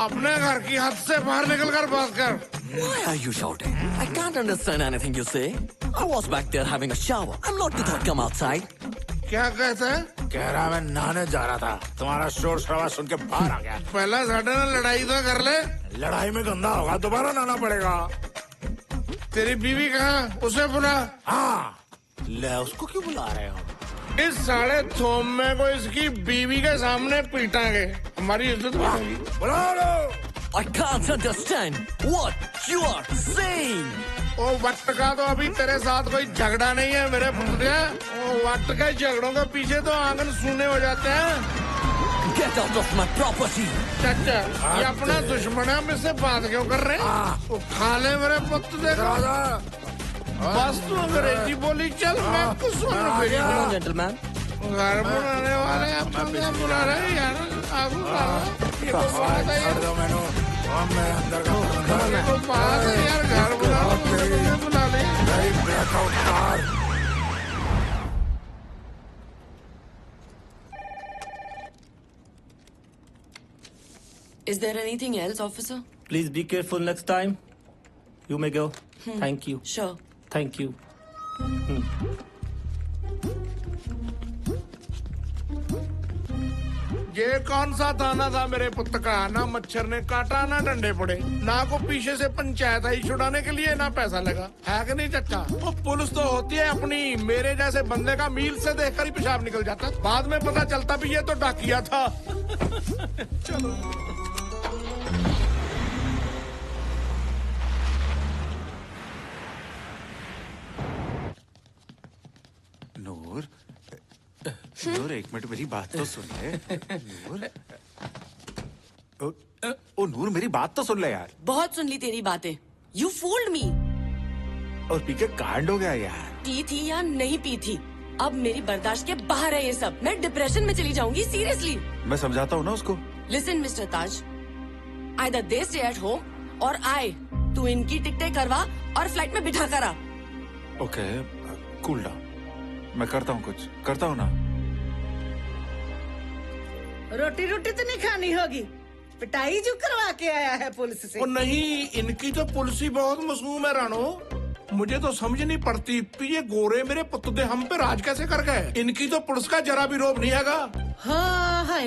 अपने घर की हद से बाहर निकल कर बात कर। Why are you shouting? I can't understand anything you say. I was back there having a shower. I'm not to come outside. क्या कहता है? कह रहा मैं नहाने जा रहा था, तुम्हारा शोर शराबा सुन के बाहर आ गया। पहला साढ़े ना लड़ाई तो कर ले। लड़ाई में गंदा होगा, दोबारा नहाना पड़ेगा। तेरी बीवी कहाँ? उसे बुला। हाँ, ले उसको क्यों बुला रहे हो? इस साढ़े थोमे को इसकी बीवी के सामने पीटांगे, हमारी इज्जत बढ़ेगी। बुला लो। I can't understand what you are saying. ओ वक्त का तो अभी तेरे साथ कोई झगड़ा नहीं है मेरे पुत्र। ओ वक्त के झगड़ों के पीछे तो आंगन सूने हो जाते हैं। Get out of my property. चाचा, ये अपना दुश्मन है, हम इससे बात क्यों कर रहे हैं? वो खा ले मेरे पुत्र। देखो बस तू अंग्रेजी बोली चल, मैं कुछ सुन। Gentleman. घर बनाने वाले अपना बुला रहे यार। आगू ये तो बात है यार। मैं अंदर का तो बात है यार, घर बुला ले। Is there anything else, officer? Please be careful next time. You may go. Thank you. Sure. Thank you. ये कौन सा थाना था मेरे पुत्र का? ना मच्छर ने काटा, ना डंडे पड़े, ना को पीछे से पंचायत आई छुड़ाने के लिए, ना पैसा लगा। है कि नहीं चच्चा? वो पुलिस तो होती है अपनी। मेरे जैसे बंदे का मील से देखकर ही पेशाब निकल जाता, बाद में पता चलता भी ये तो डाकिया था। चलो नूर, एक मिनट मेरी बात तो सुन ले। नूर ओ नूर मेरी बात तो सुन ले यार। बहुत सुन ली तेरी बातें। You fooled me। और पी के कांड हो गया यार। पी थी या नहीं पी थी, अब मेरी बर्दाश्त के बाहर है ये सब। मैं डिप्रेशन में चली जाऊंगी सीरियसली। मैं समझाता हूँ ना उसको। Listen mister Taj, either they stay at home और आए। तू इनकी टिकटें करवा और फ्लाइट में बिठा कर आ। ओके कूल डाउन, मैं करता हूँ कुछ करता हूँ ना। रोटी रोटी तो नहीं खानी होगी, पिटाई जो करवा के आया है पुलिस से। और नहीं, इनकी तो पुलिस ही बहुत मासूम है रानो। मुझे तो समझ नहीं पड़ती ये गोरे मेरे पुतुदे हम पे राज कैसे कर गए। इनकी तो पुलिस का जरा भी रोब नहीं आगा। हाँ है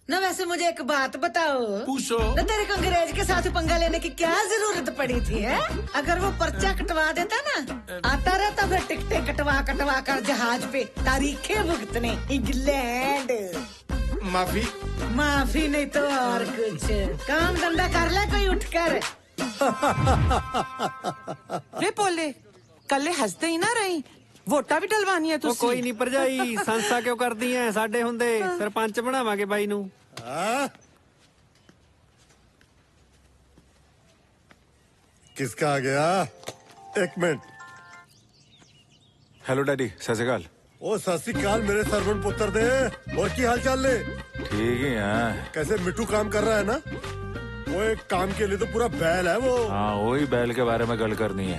न। वैसे मुझे एक बात बताओ, पूछो न तेरे को अंग्रेज के साथ पंगा लेने की क्या जरूरत पड़ी थी है? अगर वो पर्चा कटवा देता ना, आता रहता फिर टिकटें कटवा कर जहाज पे तारीखें भुगतने इंग्लैंड। माफी नहीं तो और कुछ। काम धंधा कर ले कोई उठकर। वे बोले कल हंसते ही ना रही, वोटा भी डलवानी है तुसी। कोई नहीं भरजाई, संसा क्यों कर दी है? साडे हुंदे सरपंच बनावांगे बाई नू। किसका आ गया? एक मिनट। हेलो डैडी, सत श्री अकाल। ओ सत श्री अकाल मेरे सरवण पुत्र दे। और की हाल चाल ले? ठीक ही है। कैसे मिट्टू काम कर रहा है ना? वो एक काम के लिए तो पूरा बैल है वो। हाँ वही बैल के बारे में गल करनी है।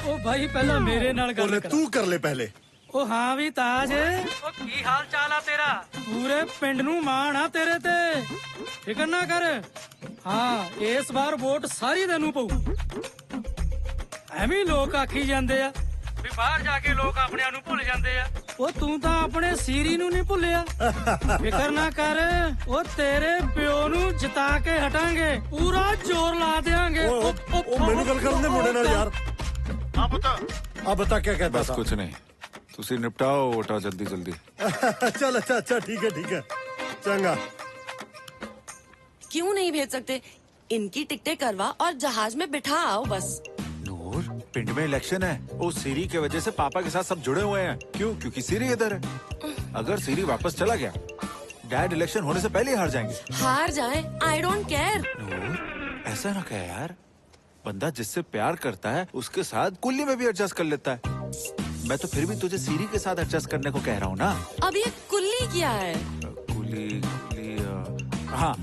ओ भाई पहला मेरे नाल गल कर। तू कर ले पहले। ओ हाँ भी ताज, ओ की हाल चाल आ तेरा? पूरे पिंड नू माण आ तेरे ते, फिकर ना कर। हाँ इस बार वोट सारी तेनू पऊ। ਐਵੇਂ ਲੋਕ ਆਖੀ ਜਾਂਦੇ ਆ ਵੀ ਬਾਹਰ ਜਾ ਕੇ ਲੋਕ ਆਪਣਿਆਂ ਨੂੰ ਭੁੱਲ ਜਾਂਦੇ ਆ। ਉਹ ਤੂੰ ਤਾਂ ਆਪਣੇ ਸੀਰੀ ਨੂੰ ਨਹੀਂ ਭੁੱਲਿਆ। ਫਿਕਰ ਨਾ ਕਰ, ਉਹ ਤੇਰੇ ਪਿਓ ਨੂੰ ਜਿਤਾ ਕੇ ਹਟਾਂਗੇ, ਪੂਰਾ ਜ਼ੋਰ ਲਾ ਦੇਾਂਗੇ। ਉਹ ਮੈਨੂੰ ਗੱਲ ਕਰਨ ਦੇ ਮੁੰਡੇ ਨਾਲ ਯਾਰ। ਆ ਬਤਾ क्या कहता बस कुछ नहीं, तुसी निपटाओ वोटा जल्दी जल्दी। चल अच्छा ठीक है चंगा। क्यों नहीं भेज सकते? इनकी टिकटें करवा और जहाज में बिठा आओ बस। नूर पिंड में इलेक्शन है, वो सीरी के वजह से पापा के साथ सब जुड़े हुए हैं। क्यों? क्योंकि सीरी इधर है। अगर सीरी वापस चला गया, डैड इलेक्शन होने से पहले ही हार जाएंगे। हार जाए, आई डोंट केयर। नूर ऐसा ना कह यार, बंदा जिससे प्यार करता है उसके साथ कुल्ली में भी एडजस्ट कर लेता है। मैं तो फिर भी तुझे सीरी के साथ एडजस्ट करने को कह रहा हूँ ना। अब ये कुल्ली क्या है? कुल्ली हाँ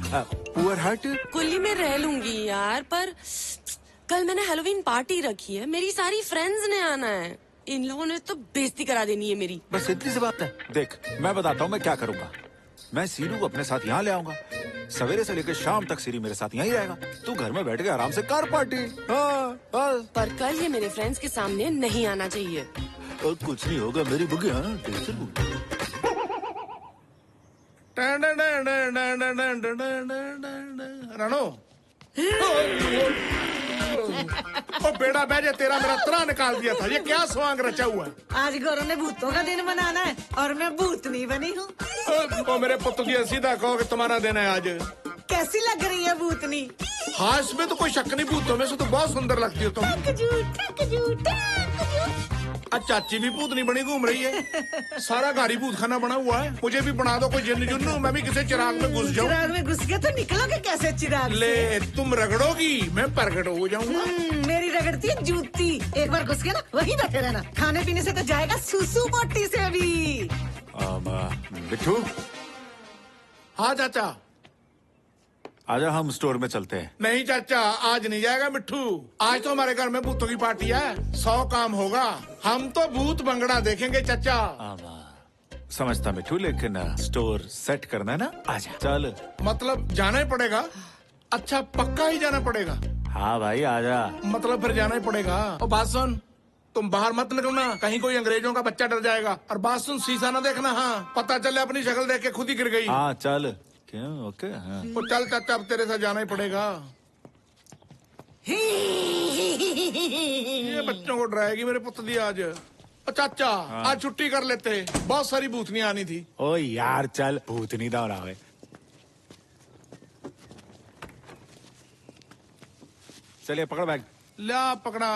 पुअर हार्ट। कुल्ली में रह लूंगी यार, पर कल मैंने हेलोवीन पार्टी रखी है, मेरी सारी फ्रेंड्स ने आना है। इन लोगों ने तो बेइज्जती करा देनी है मेरी। बस इतनी सी बात है। देख मैं बताता हूँ मैं क्या करूँगा। मैं सीरू को अपने साथ यहाँ ले आऊंगा, सवेरे से लेकर शाम तक सीरी मेरे साथ यहीं रहेगा। तू घर में बैठ के आराम से कार पार्टी। हाँ बस। पर कल ये मेरे फ्रेंड्स के सामने नहीं आना चाहिए। और कुछ नहीं होगा मेरी बुगी। हाँ रानो ओ बेड़ा बैजे, तेरा मेरा तना निकाल दिया था। ये क्या स्वांग रचा हुआ है? आज गौरव ने भूतों का दिन मनाना है और मैं भूतनी बनी हूँ। ओ मेरे पुत्र जी सीधा कहो कि तुम्हारा दिन है आज। कैसी लग रही है भूतनी? हाँ इसमें तो कोई शक नहीं, भूतों में से तो बहुत सुंदर लगती हो तुम। चाची भी भूतनी बनी घूम रही है। सारा घर ही भूत खाना बना हुआ है। मुझे भी बना दो कोई जिन्न जुन्नू, मैं भी किसी चिराग में घुस जाऊं। चिराग में घुस गए तो निकलोगे कैसे चिराग से? ले तुम रगड़ोगी, मैं प्रकट हो जाऊंगा। मेरी रगड़ती है जूती। एक बार घुस गया ना वहीं बैठे रहना। खाने पीने से तो जाएगा सुसु बोटी से भी। बिट्टू। हाँ चाचा। आजा हम स्टोर में चलते हैं। नहीं चाचा आज नहीं जाएगा मिट्टू, आज तो हमारे घर में भूतों की पार्टी है। 100 काम होगा, हम तो भूत बंगड़ा देखेंगे चाचा। समझता मिट्टू, लेकिन स्टोर सेट करना है ना। आजा चल। मतलब जाना ही पड़ेगा? अच्छा पक्का ही जाना पड़ेगा? हाँ भाई आजा। मतलब फिर जाना ही पड़ेगा। और बात सुन, तुम बाहर मत निकलना, कहीं कोई अंग्रेजों का बच्चा डर जाएगा। और बात सुन, शीशा ना देखना। हाँ पता चले अपनी शक्ल देख के खुद ही गिर गई। हाँ चल। क्यों? ओके हाँ। तो चल चाचा अब तेरे साथ जाना ही पड़ेगा। ये बच्चों को डराएगी मेरे पुत्र दी आज। चाचा हाँ। आज छुट्टी कर लेते, बहुत सारी भूतनियां आनी थी। ओ यार चल, भूतनी ना रहा है। चलिए पकड़ बैग। ला पकड़ा,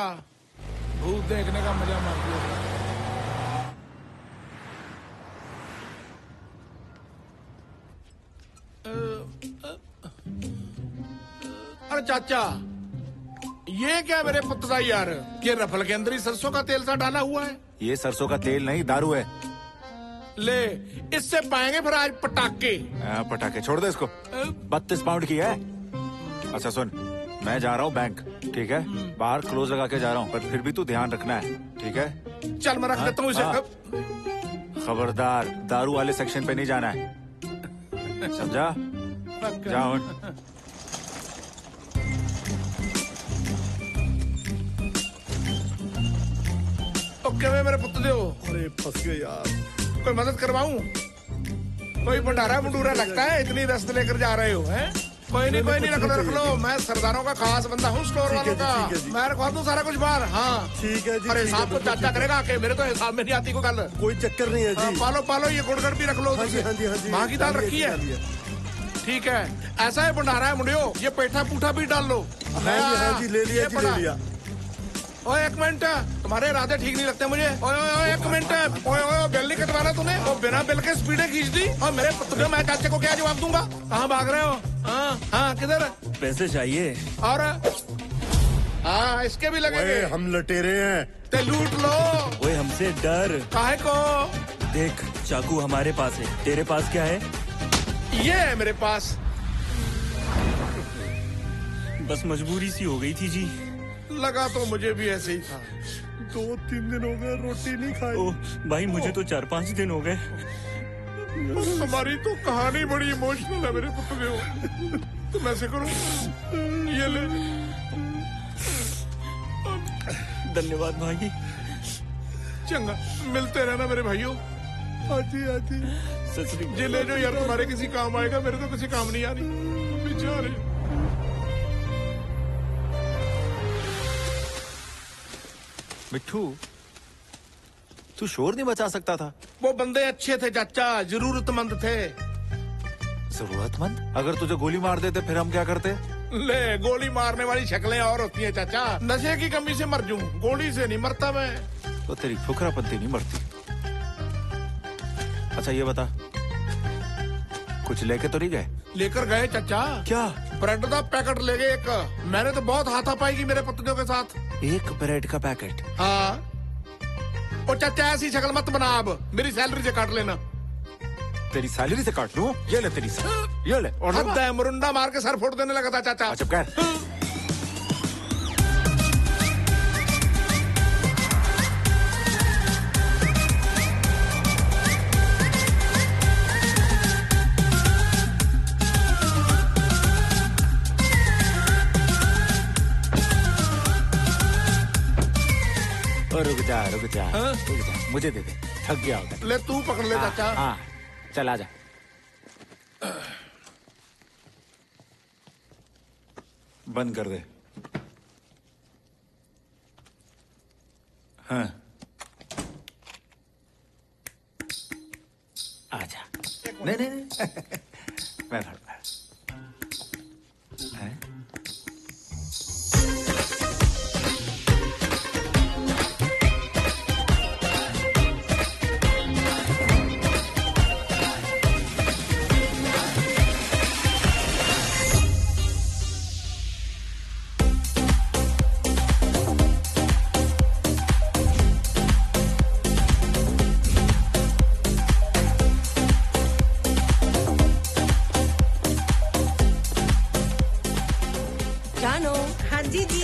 भूत देखने का मजा मार दिया। चाचा, ये क्या मेरे पुत्र यार, ये रफल के अंदर ही सरसों का तेल सा डाला हुआ है। ये सरसों का तेल नहीं, दारू है। ले, इससे पाएंगे फिर आज पटाखे। पटाखे छोड़ दे इसको। 32 पाउंड की है। अच्छा सुन, मैं जा रहा हूँ बैंक, ठीक है? बाहर क्लोज लगा के जा रहा हूँ, पर फिर भी तू ध्यान रखना है, ठीक है? चल मैं रख देता हूँ इसे। खबरदार, दारू वाले सेक्शन पे नहीं जाना है, समझा? जाओ। ओके मेरे पुत्र दो। अरे फंस गए यार। कोई मदद करवाऊं? कोई भंडारा भंडूरा लगता है, इतनी रस्त लेकर जा रहे हो, हैं? कोई नहीं रख लो। मैं सरदारों का खास बंदा हूँ, स्टोर वालों का। मैं रखवा दूं सारा कुछ बाहर। हाँ ठीक है जी। अरे हिसाब तो चाचा करेगा कि मेरे तो हिसाब में नहीं आती को गल। कोई चक्कर नहीं है जी। पालो ये गुड़गड़ भी रख लो। हाँ जी। माँ की दाल रखी है, ठीक है? ऐसा है भंडारा है मुंडियो, ये पेठा पूठा भी डाल लो। हाँ जी ले लिया। ओए एक मिनट, तुम्हारे इरादे ठीक नहीं लगते मुझे। ओए एक मिनट, ओए बिल नहीं कटवाना तूने? और बिना बिल के स्पीडे खींच दी, और मेरे पुत्र मैं चाचा को क्या जवाब दूंगा? कहाँ भाग रहे हो? हाँ किधर? पैसे चाहिए। और हाँ इसके भी लगेंगे। हम लटेरे हैं। ते लूट लो। ओए हमसे डर काहे को? देख चाकू हमारे पास है, तेरे पास क्या है? ये है मेरे पास। बस मजबूरी सी हो गई थी जी। लगा तो मुझे भी ऐसे ही था। 2-3 दिन हो गए रोटी नहीं खाई। ओह भाई मुझे तो 4-5 दिन हो गए। हमारी तो कहानी बड़ी इमोशनल है मेरे पुत्र। तुम ऐसे करो, ये ले। धन्यवाद भाई। चंगा, मिलते रहना मेरे भाइयों। आजी ये ले जो यार, तुम्हारे किसी काम आएगा, मेरे तो किसी काम नहीं आ रही बेचारे। मिट्ठू, तू शोर नहीं बचा सकता था? वो बंदे अच्छे थे चाचा, जरूरतमंद थे। जरूरतमंद? अगर तुझे गोली मार देते फिर हम क्या करते? ले, गोली मारने वाली शक्लें और होती हैं चाचा। नशे की कमी से मर जाऊं, गोली से नहीं मरता मैं। तो तेरी फुकरापंती नहीं मरती। अच्छा ये बता, कुछ लेके तो नहीं गए? लेकर गए चाचा। क्या? ब्रेड का पैकेट ले गए एक। मैंने तो बहुत हाथापाई की मेरे पुत्रों के साथ। एक ब्रेड का पैकेट? हाँ। ओ चाचा ऐसी शक्ल मत बना, अब मेरी सैलरी से काट लेना। तेरी सैलरी से काट लूं? ये ले तेरी ये ले। और मुरुंडा मार के सर फोड़ देने लगा था चाचा। चुप कर। रुक जा, मुझे दे दे, थक गया होगा। ले तू पकड़ ले चाचा। हाँ चल आजा। बंद कर दे। हाँ आजा। नहीं मैं भरता है।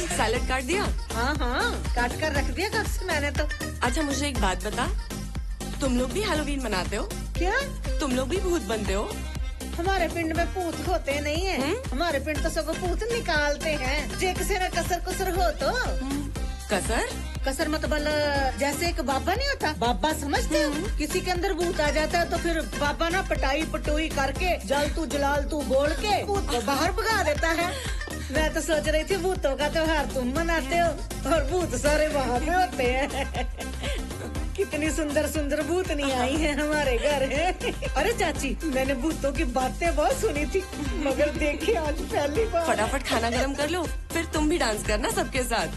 सैलेड काट दिया? हाँ काट कर रख दिया कब से मैंने तो। अच्छा मुझे एक बात बता, तुम लोग भी हैलोवीन मनाते हो क्या? तुम लोग भी भूत बनते हो? हमारे पिंड में भूत होते नहीं है। हमारे पिंड तो सबको भूत निकालते हैं। जे किसी ने कसर कुसर हो तो। कसर मतलब जैसे एक बाबा नहीं होता, बाबा समझते हो? किसी के अंदर भूत आ जाता है तो फिर बाबा ना पटाई पटोई करके जल तू जलाल तू बोल के भूत को बाहर भगा देता है। मैं तो सोच रही थी भूतों का त्योहार तुम मनाते हो और भूत सारे वहाँ पे होते हैं। कितनी सुंदर सुंदर भूतनी आई है हमारे घर है। अरे चाची, मैंने भूतों की बातें बहुत सुनी थी मगर देखी आज पहली बार। फटाफट खाना गरम कर लो, फिर तुम भी डांस करना सबके साथ।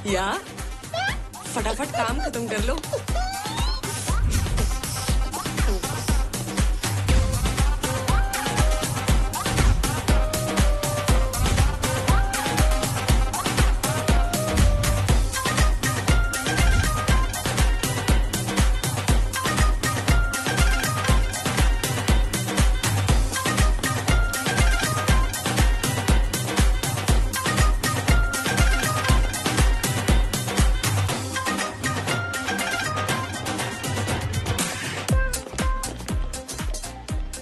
या फटाफट काम खत्म कर लो।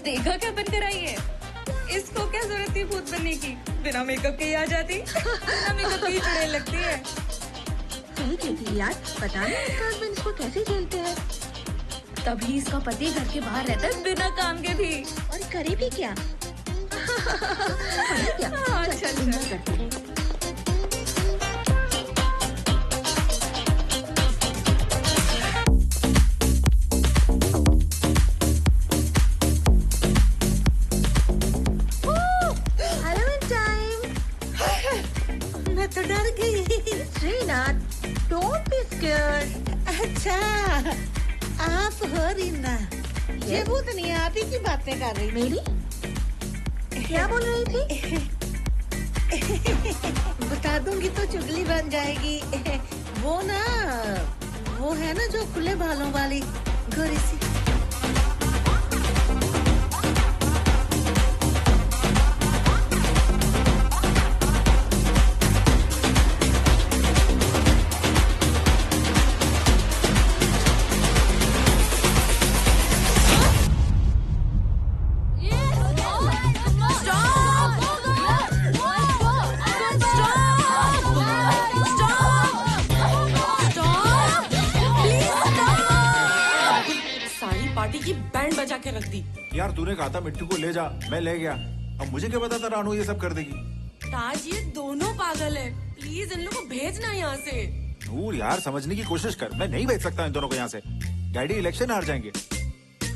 देखा क्या बनकर आई है? इसको क्या जरूरत थी भूत बनने की? बिना मेकअप के ही आ जाती। बिना मेकअप के ही चुड़ैल लगती है। सही कहती यार, पता नहीं इसका हस्बैंड इसको कैसे झेलते हैं। तभी इसका पति घर के बाहर रहता है बिना काम के भी। और करे भी क्या? अच्छा अच्छा। मैं तो डर गई। Srinath, don't be scared. अच्छा, आप हो रीना। ये भूतनी आप ही की बातें कर रही। मेरी? क्या बोल रही थी? बता दूंगी तो चुगली बन जाएगी। वो ना, वो है ना जो खुले बालों वाली गोरी सी। पार्टी की बैंड बजा के रख दी। यार तूने कहा था मिट्टू को ले जा, मैं ले गया। अब मुझे क्या पता था रानू ये सब कर देगी। ताज ये दोनों पागल है, प्लीज इन लोगों को भेजना यहाँ से। नूर यार समझने की कोशिश कर, मैं नहीं भेज सकता इन दोनों को यहाँ से। डैडी इलेक्शन हार जाएंगे।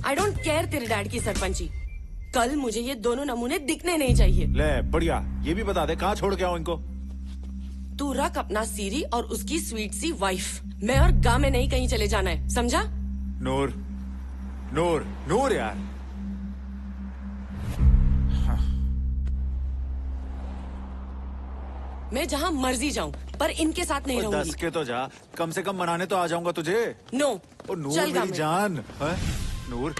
आई डोंट केयर तेरे डैड की सरपंची। कल मुझे ये दोनों नमूने दिखने नहीं चाहिए। ले बढ़िया, ये भी बता दे कहाँ छोड़ के आऊँ इनको। तू रख अपना सीरी और उसकी स्वीट सी वाइफ। मैं और गाँव में नहीं कहीं चले जाना है, समझा? नूर नूर नूर यार। मैं जहाँ मर्जी जाऊँ पर इनके साथ नहीं रहूंगी। 10 के तो जा, कम से कम मनाने तो आ जाऊंगा तुझे। नो। ओ नूर मेरी जान है? नूर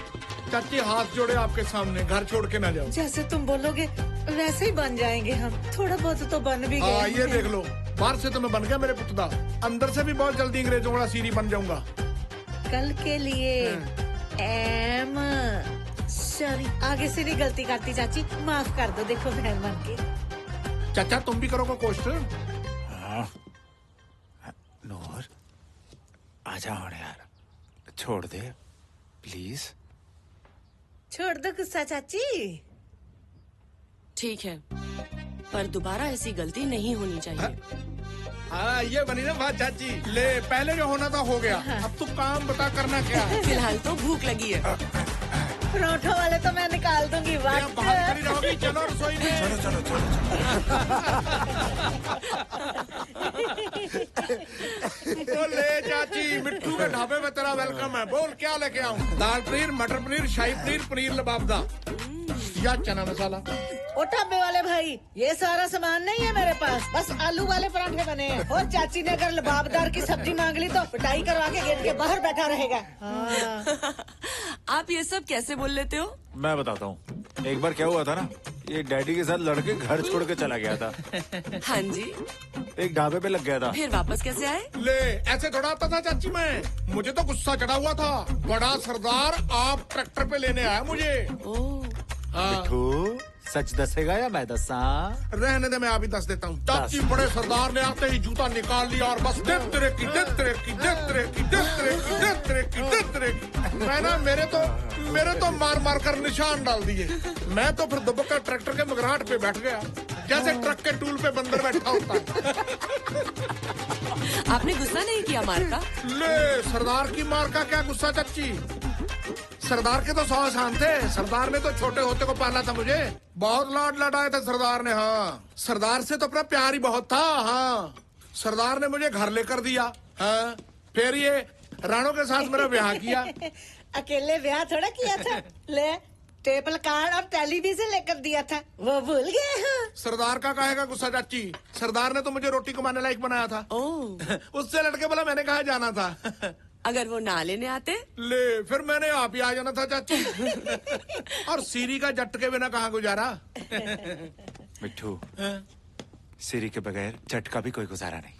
चाची हाथ जोड़े आपके सामने, घर छोड़ के ना जाओ। जैसे तुम बोलोगे वैसे ही बन जाएंगे हम। थोड़ा बहुत तो बन भी गए। ये देख लो, बाहर से तो मैं बन गया मेरे पुतला, अंदर से भी बहुत जल्दी अंग्रेजों वाला सीरी बन जाऊंगा। कल के लिए एम सॉरी, आगे से नहीं गलती करती चाची, माफ कर दो। देखो बहन बन के। चाचा तुम भी करोगे कोस्ट? नूर आजा यार, छोड़ दे प्लीज। छोड़ दो गुस्सा चाची। ठीक है, पर दोबारा ऐसी गलती नहीं होनी चाहिए। हाँ ये बनी ना बात चाची। ले पहले जो होना था हो गया, अब तू काम बता करना क्या है। फिलहाल तो भूख लगी है। परोठों वाले तो मैं निकाल दूंगी। बाहर खड़ी रहोगी, चलो रसोई में। चलो तो ले चाची, मिट्टू के ढाबे में तेरा वेलकम है। बोल क्या लेके आऊँ? दाल पनीर, मटर पनीर, शाही पनीर, पनीर लबाबदा या चना मसाला। ओ ढाबे वाले भाई, ये सारा सामान नहीं है मेरे पास, बस आलू वाले परांठे बने हैं। और चाची ने अगर लबाबदार की सब्जी मांग ली तो पिटाई करवा के गेट के बाहर बैठा रहेगा। आप ये सब कैसे बोल लेते हो? मैं बताता हूँ। एक बार क्या हुआ था ना, ये डैडी के साथ लड़के घर छोड़ के चला गया था। हाँ जी। एक ढाबे पे लग गया था। फिर वापस कैसे आए? ले ऐसे थोड़ा आता था चाची मैं, मुझे तो गुस्सा चढ़ा हुआ था। बड़ा सरदार आप ट्रैक्टर पे लेने आया मुझे। मिठू सच दसेगा या मैं दसा? रहने दे, मैं अभी दस देता हूँ। चाची बड़े सरदार ने आते ही जूता निकाल लिया और बस दे तेरे की, दे तेरे की, दे तेरे की, दे तेरे की, दे तेरे की, दे तेरे की। मैं ना मेरे तो मार मार कर निशान डाल दिए। मैं तो फिर दुबका ट्रैक्टर के मगराट पे बैठ गया, जैसे ट्रक के टूल पे बंदर बैठा होता है। आपने गुस्सा नहीं किया मार का? ले सरदार की मार का क्या गुस्सा चाची, सरदार के तो 100 आसान थे। सरदार ने तो छोटे होते को पाला था मुझे, बहुत लाड लड़ाए थे सरदार ने। हाँ सरदार से तो अपना प्यार ही बहुत था। हाँ सरदार ने मुझे घर लेकर दिया। हाँ फिर ये राणो के साथ मेरा ब्याह किया। अकेले ब्याह थोड़ा किया था, ले टेबल कार्ड और टेलीविजन लेकर दिया था, वो भूल गए। सरदार का कहेगा गुस्सा चाची, सरदार ने तो मुझे रोटी कमाने लायक बनाया था। उससे लड़के बोला मैंने कहा जाना था। अगर वो ना लेने आते? ले फिर मैंने आप ही आ जाना था चाची। और सीरी का जट के बिना कहाँ गुजारा। मिट्टू सीरी के बगैर जट का भी कोई गुजारा नहीं।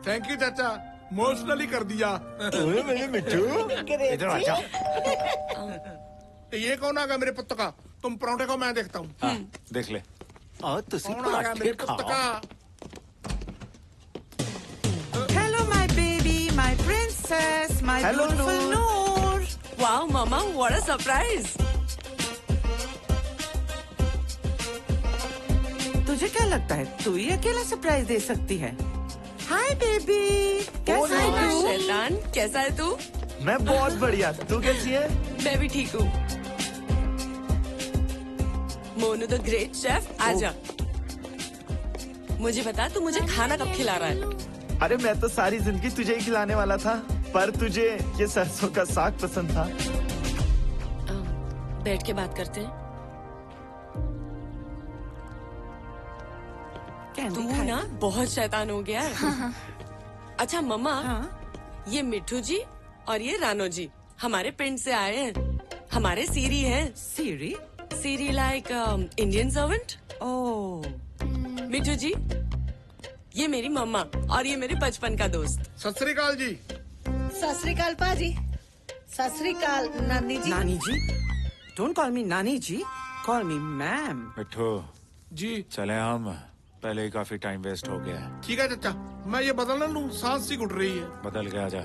थैंक यू चाचा, इमोशनली कर दिया। मेरे मिट्टू इधर आ जा। ये कौन आ गया मेरे पुत्र का? तुम पराठे को मैं देखता हूँ। देख ले कौन आ गया मेरे पुत्र का? Hello, my baby, my princess, my Hello, beautiful Noor. Wow, Mama, what a surprise! तुझे क्या लगता है तू ही अकेला सरप्राइज दे सकती है? हाय बेबी, कैसा है तू? शैतान, कैसा है तू? मैं बहुत बढ़िया, तू कैसी है? मैं भी ठीक हूँ। मोनू द ग्रेट शेफ, आजा। मुझे बता तू मुझे खाना कब खिला रहा है? अरे मैं तो सारी जिंदगी तुझे ही खिलाने वाला था, पर तुझे ये सरसों का साग पसंद था। बैठ के बात करते हैं। तू ना बहुत शैतान हो गया है। अच्छा मम्मा, ये मिठू जी और ये रानो जी हमारे पिंड से आए हैं। हमारे सीरी हैं। सीरी? सीरी लाइक इंडियन सर्वेंट। ओह। मिठू जी, ये मेरी मम्मा और ये मेरे बचपन का दोस्त। सत श्री अकाल जी। सत श्री अकाल पाजी। सत श्री अकाल नानी जी। नानी जी? डोंट कॉल मी नानी जी, कॉल मी मैम। मिठू जी चले हम, पहले ही काफी टाइम वेस्ट हो गया है। ठीक है चाचा, मैं ये बदल ना लूं, सांस सी घुट रही है। बदल के आ जा।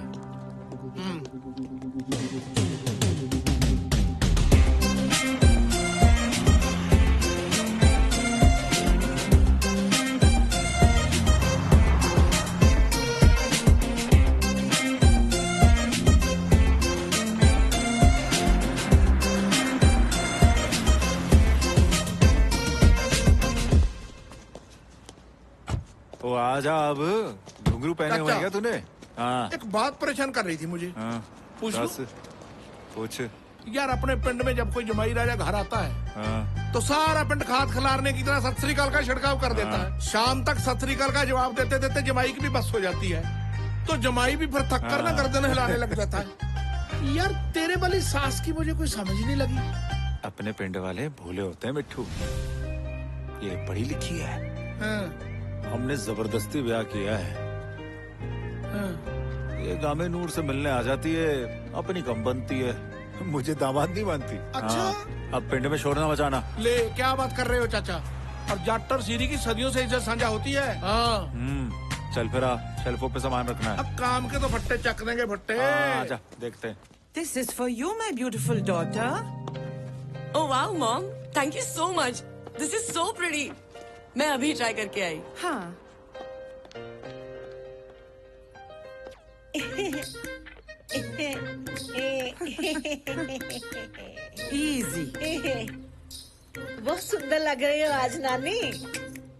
वो आजा अब, घुंघरू पहने हुए हैं क्या तूने? हाँ। एक बात परेशान कर रही थी मुझे। हाँ। पूछ लूं? पूछ। यार अपने पिंड में जब कोई जमाई राजा घर आता है, हाँ। तो सारा पिंड खाद खिलारने की तरह सत श्री अकाल का छिड़काव कर देता है। शाम तक सत श्री अकाल का जवाब देते देते जमाई की भी बस हो जाती है, तो जमाई भी फिर थक कर ना गर्दन हिलाने लग जाता है। यार तेरे वाली सास की मुझे कोई समझ नहीं लगी। अपने पिंड वाले भोले होते हैं मिट्ठू, ये पढ़ी लिखी है। हमने जबरदस्ती ब्याह किया है। ये गामे नूर से मिलने आ जाती है, अपनी कम बनती है, मुझे दामाद नहीं मानती। अच्छा। अब पिंड में शोर ना मचाना। ले क्या बात कर रहे हो चाचा? और जाटर सीरी की सदियों से इज्जत साझा होती है। हाँ। चल फिर आ, शेल्फों पे सामान रखना है। अब काम के तो फट्टे चक देंगे भट्टे। आजा देखते हैं। This is for you, my beautiful daughter. Oh wow, mom, thank you so much. This is so pretty. मैं अभी ट्राई करके आई। हाँ। Easy. बहुत सुंदर लग रही हो आज नानी।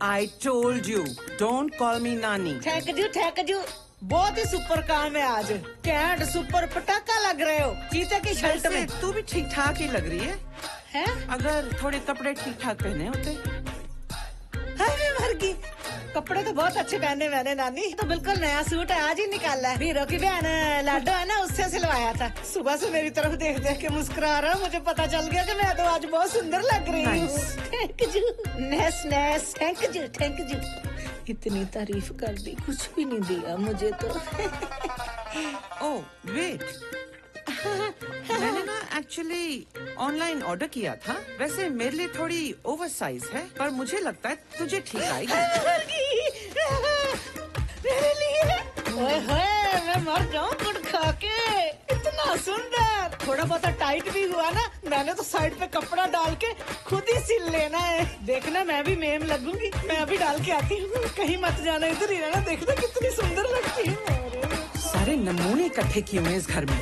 I told you, don't call me नानी। Thank you. बहुत ही सुपर काम है आज। कैट सुपर पटाखा लग रहे हो चीते की शर्ट में। तू भी ठीक ठाक ही लग रही है। अगर थोड़े कपड़े ठीक ठाक पहने होते। अरे मर गई, कपड़े तो बहुत अच्छे पहने मैंने नानी। तो बिल्कुल नया सूट है, आज ही निकाला है। वीरों की बहन लाडो है ना, उससे सिलवाया था। सुबह से मेरी तरफ देख देख के मुस्कुरा रहा, मुझे पता चल गया कि मैं तो आज बहुत सुंदर लग रही हूँ। थैंक यू नेस, थैंक यू। इतनी तारीफ कर दी, कुछ भी नहीं दिया मुझे तो। ओह वेट, मैंने ना एक्चुअली ऑनलाइन ऑर्डर किया था। वैसे मेरे लिए थोड़ी ओवर साइज है, पर मुझे लगता है तुझे ठीक आएगी। मेरे लिए? ओए होए, मैं मर जाऊं गुड़ खा के। इतना सुंदर, थोड़ा बहुत टाइट भी हुआ ना, मैंने तो साइड पे कपड़ा डाल के खुद ही सिल लेना है। देखना मैं भी मेम लगूंगी। मैं अभी डाल के आती हूँ, कहीं मत जाना, इधर ही रहना। देखना कितनी सुंदर लगती है। सारे नमूने इकट्ठे किए हुए इस घर में।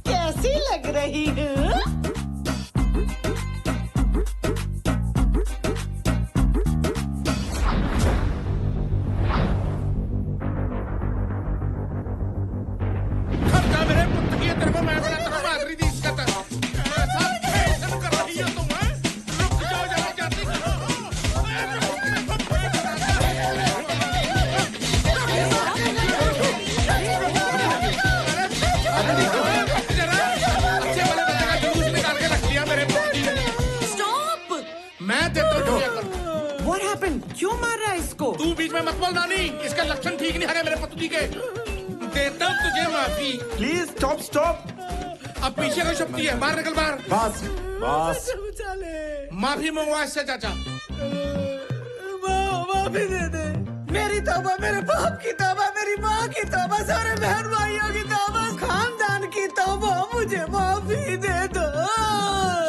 कैसी लग रही हूँ? खर्चा मेरे पुत्र की तेरे को मैं माधुरी दी इसका ऐसा फैशन कर रही हो तुम? रुक जाओ, जाने जाती Stop! मैं देता हूँ। What happened? क्यों मार रहा है इसको? तू बीच बीच में मत बोल नानी, इसका लक्षण ठीक नहीं है मेरे पति के। देता हूँ तुझे माफी। Please stop stop. अब पीछे का शक्ति है, बाहर निकल बाहर। बस बस। माफी मंगवा इससे चाचा। माफी दे दे। मेरी तौबा, मेरे बाप की तौबा, मेरी माँ की तौबा, सारे बहन भाइयों की तौबा, खानदान की तौबा, मुझे माफी दे दो।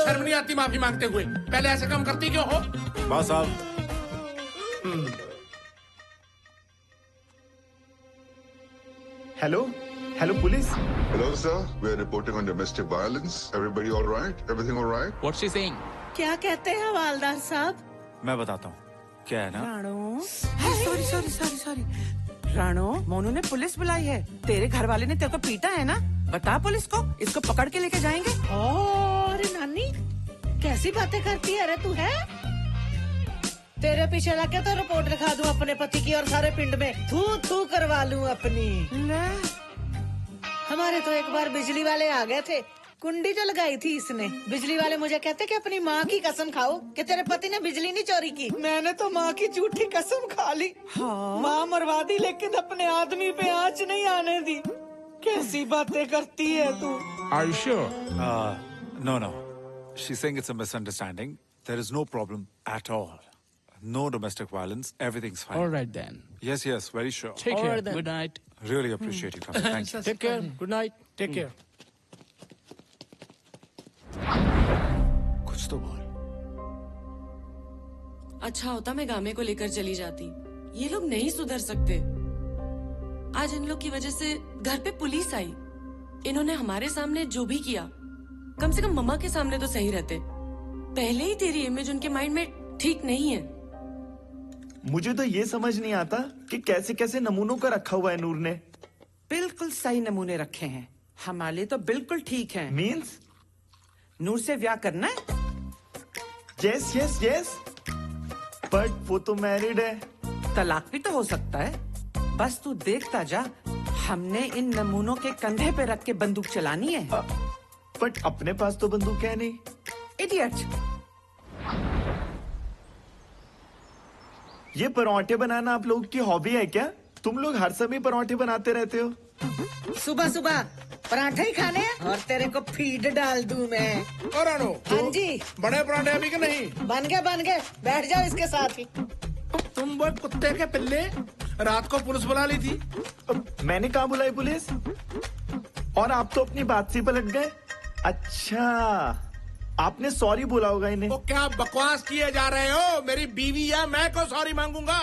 शर्म नहीं आती माफी मांगते हुए? पहले ऐसे काम करती क्यों हो? बस साहब। Hello hello police. Hello, sir. We are reporting on domestic violence. Everybody all right? Everything all right? What's she saying? क्या कहते हैं हवालदार साहब? मैं बताता हूँ क्या है ना। Rano, sorry sorry sorry sorry. Rano, Monu ने पुलिस बुलाई है। तेरे घर वाले ने तेरे को पीटा है ना? बता पुलिस को, इसको पकड़ के लेके जाएंगे। अरे नानी, कैसी बातें करती है रे तू है? तेरे पीछे लग के तो रिपोर्ट लिखा दूं अपने पति की और सारे पिंड में थू थू करवा लूं अपनी। हमारे तो एक बार बिजली वाले आ गए थे, कुंडी जो लगाई थी इसने। बिजली वाले मुझे कहते कि अपनी माँ की कसम खाओ कि तेरे पति ने बिजली नहीं चोरी की। मैंने तो माँ की झूठी कसम खा ली। हाँ? माँ मरवा दी लेकिन अपने आदमी पे आंच नहीं आने दी। कैसी बातें करती है तू? Are you sure? No, no. She's saying it's a misunderstanding. There is no problem at all. No domestic violence. Everything's fine. All right then. Yes, yes, very sure. Take care. Good night. Really appreciate you coming. Thank you. Take care. Good night. Take care. कुछ तो बोल। अच्छा होता मैं गामे को लेकर चली जाती। ये लोग नहीं सुधर सकते। आज इन लोग की वजह से घर पे पुलिस आई। इन्होंने हमारे सामने जो भी किया, कम से कम मम्मा के सामने तो सही रहते। पहले ही तेरी इमेज उनके माइंड में ठीक नहीं है। मुझे तो ये समझ नहीं आता कि कैसे कैसे नमूनों का रखा हुआ है नूर ने। बिल्कुल सही नमूने रखे हैं। हमारे तो बिल्कुल ठीक हैं। मीन्स? नूर से ब्याह करना है? Yes yes yes. बट वो तो मैरिड है। तलाक भी तो हो सकता है। बस तू देखता जा। हमने इन नमूनों के कंधे पे रख के बंदूक चलानी है। बट अपने पास तो बंदूक है नहीं। इडियट। ये पराठे बनाना आप लोगों की हॉबी है क्या? तुम लोग हर समय पराठे बनाते रहते हो। सुबह सुबह पराठे ही खाने हैं और तेरे को फीड डाल दूं मैं। और राणो, हाँ जी। बड़े पराठे अभी के नहीं? बन गए। बैठ जाओ इसके साथ ही। तुम वो कुत्ते के पिल्ले, रात को पुलिस बुला ली थी। मैंने कहाँ बुलाई पुलिस? और आप तो अपनी बात से पलट गए। अच्छा, आपने सॉरी बोला होगा इन्हें। वो क्या बकवास किए जा रहे हो? मेरी बीवी है, मैं को सॉरी मांगूंगा?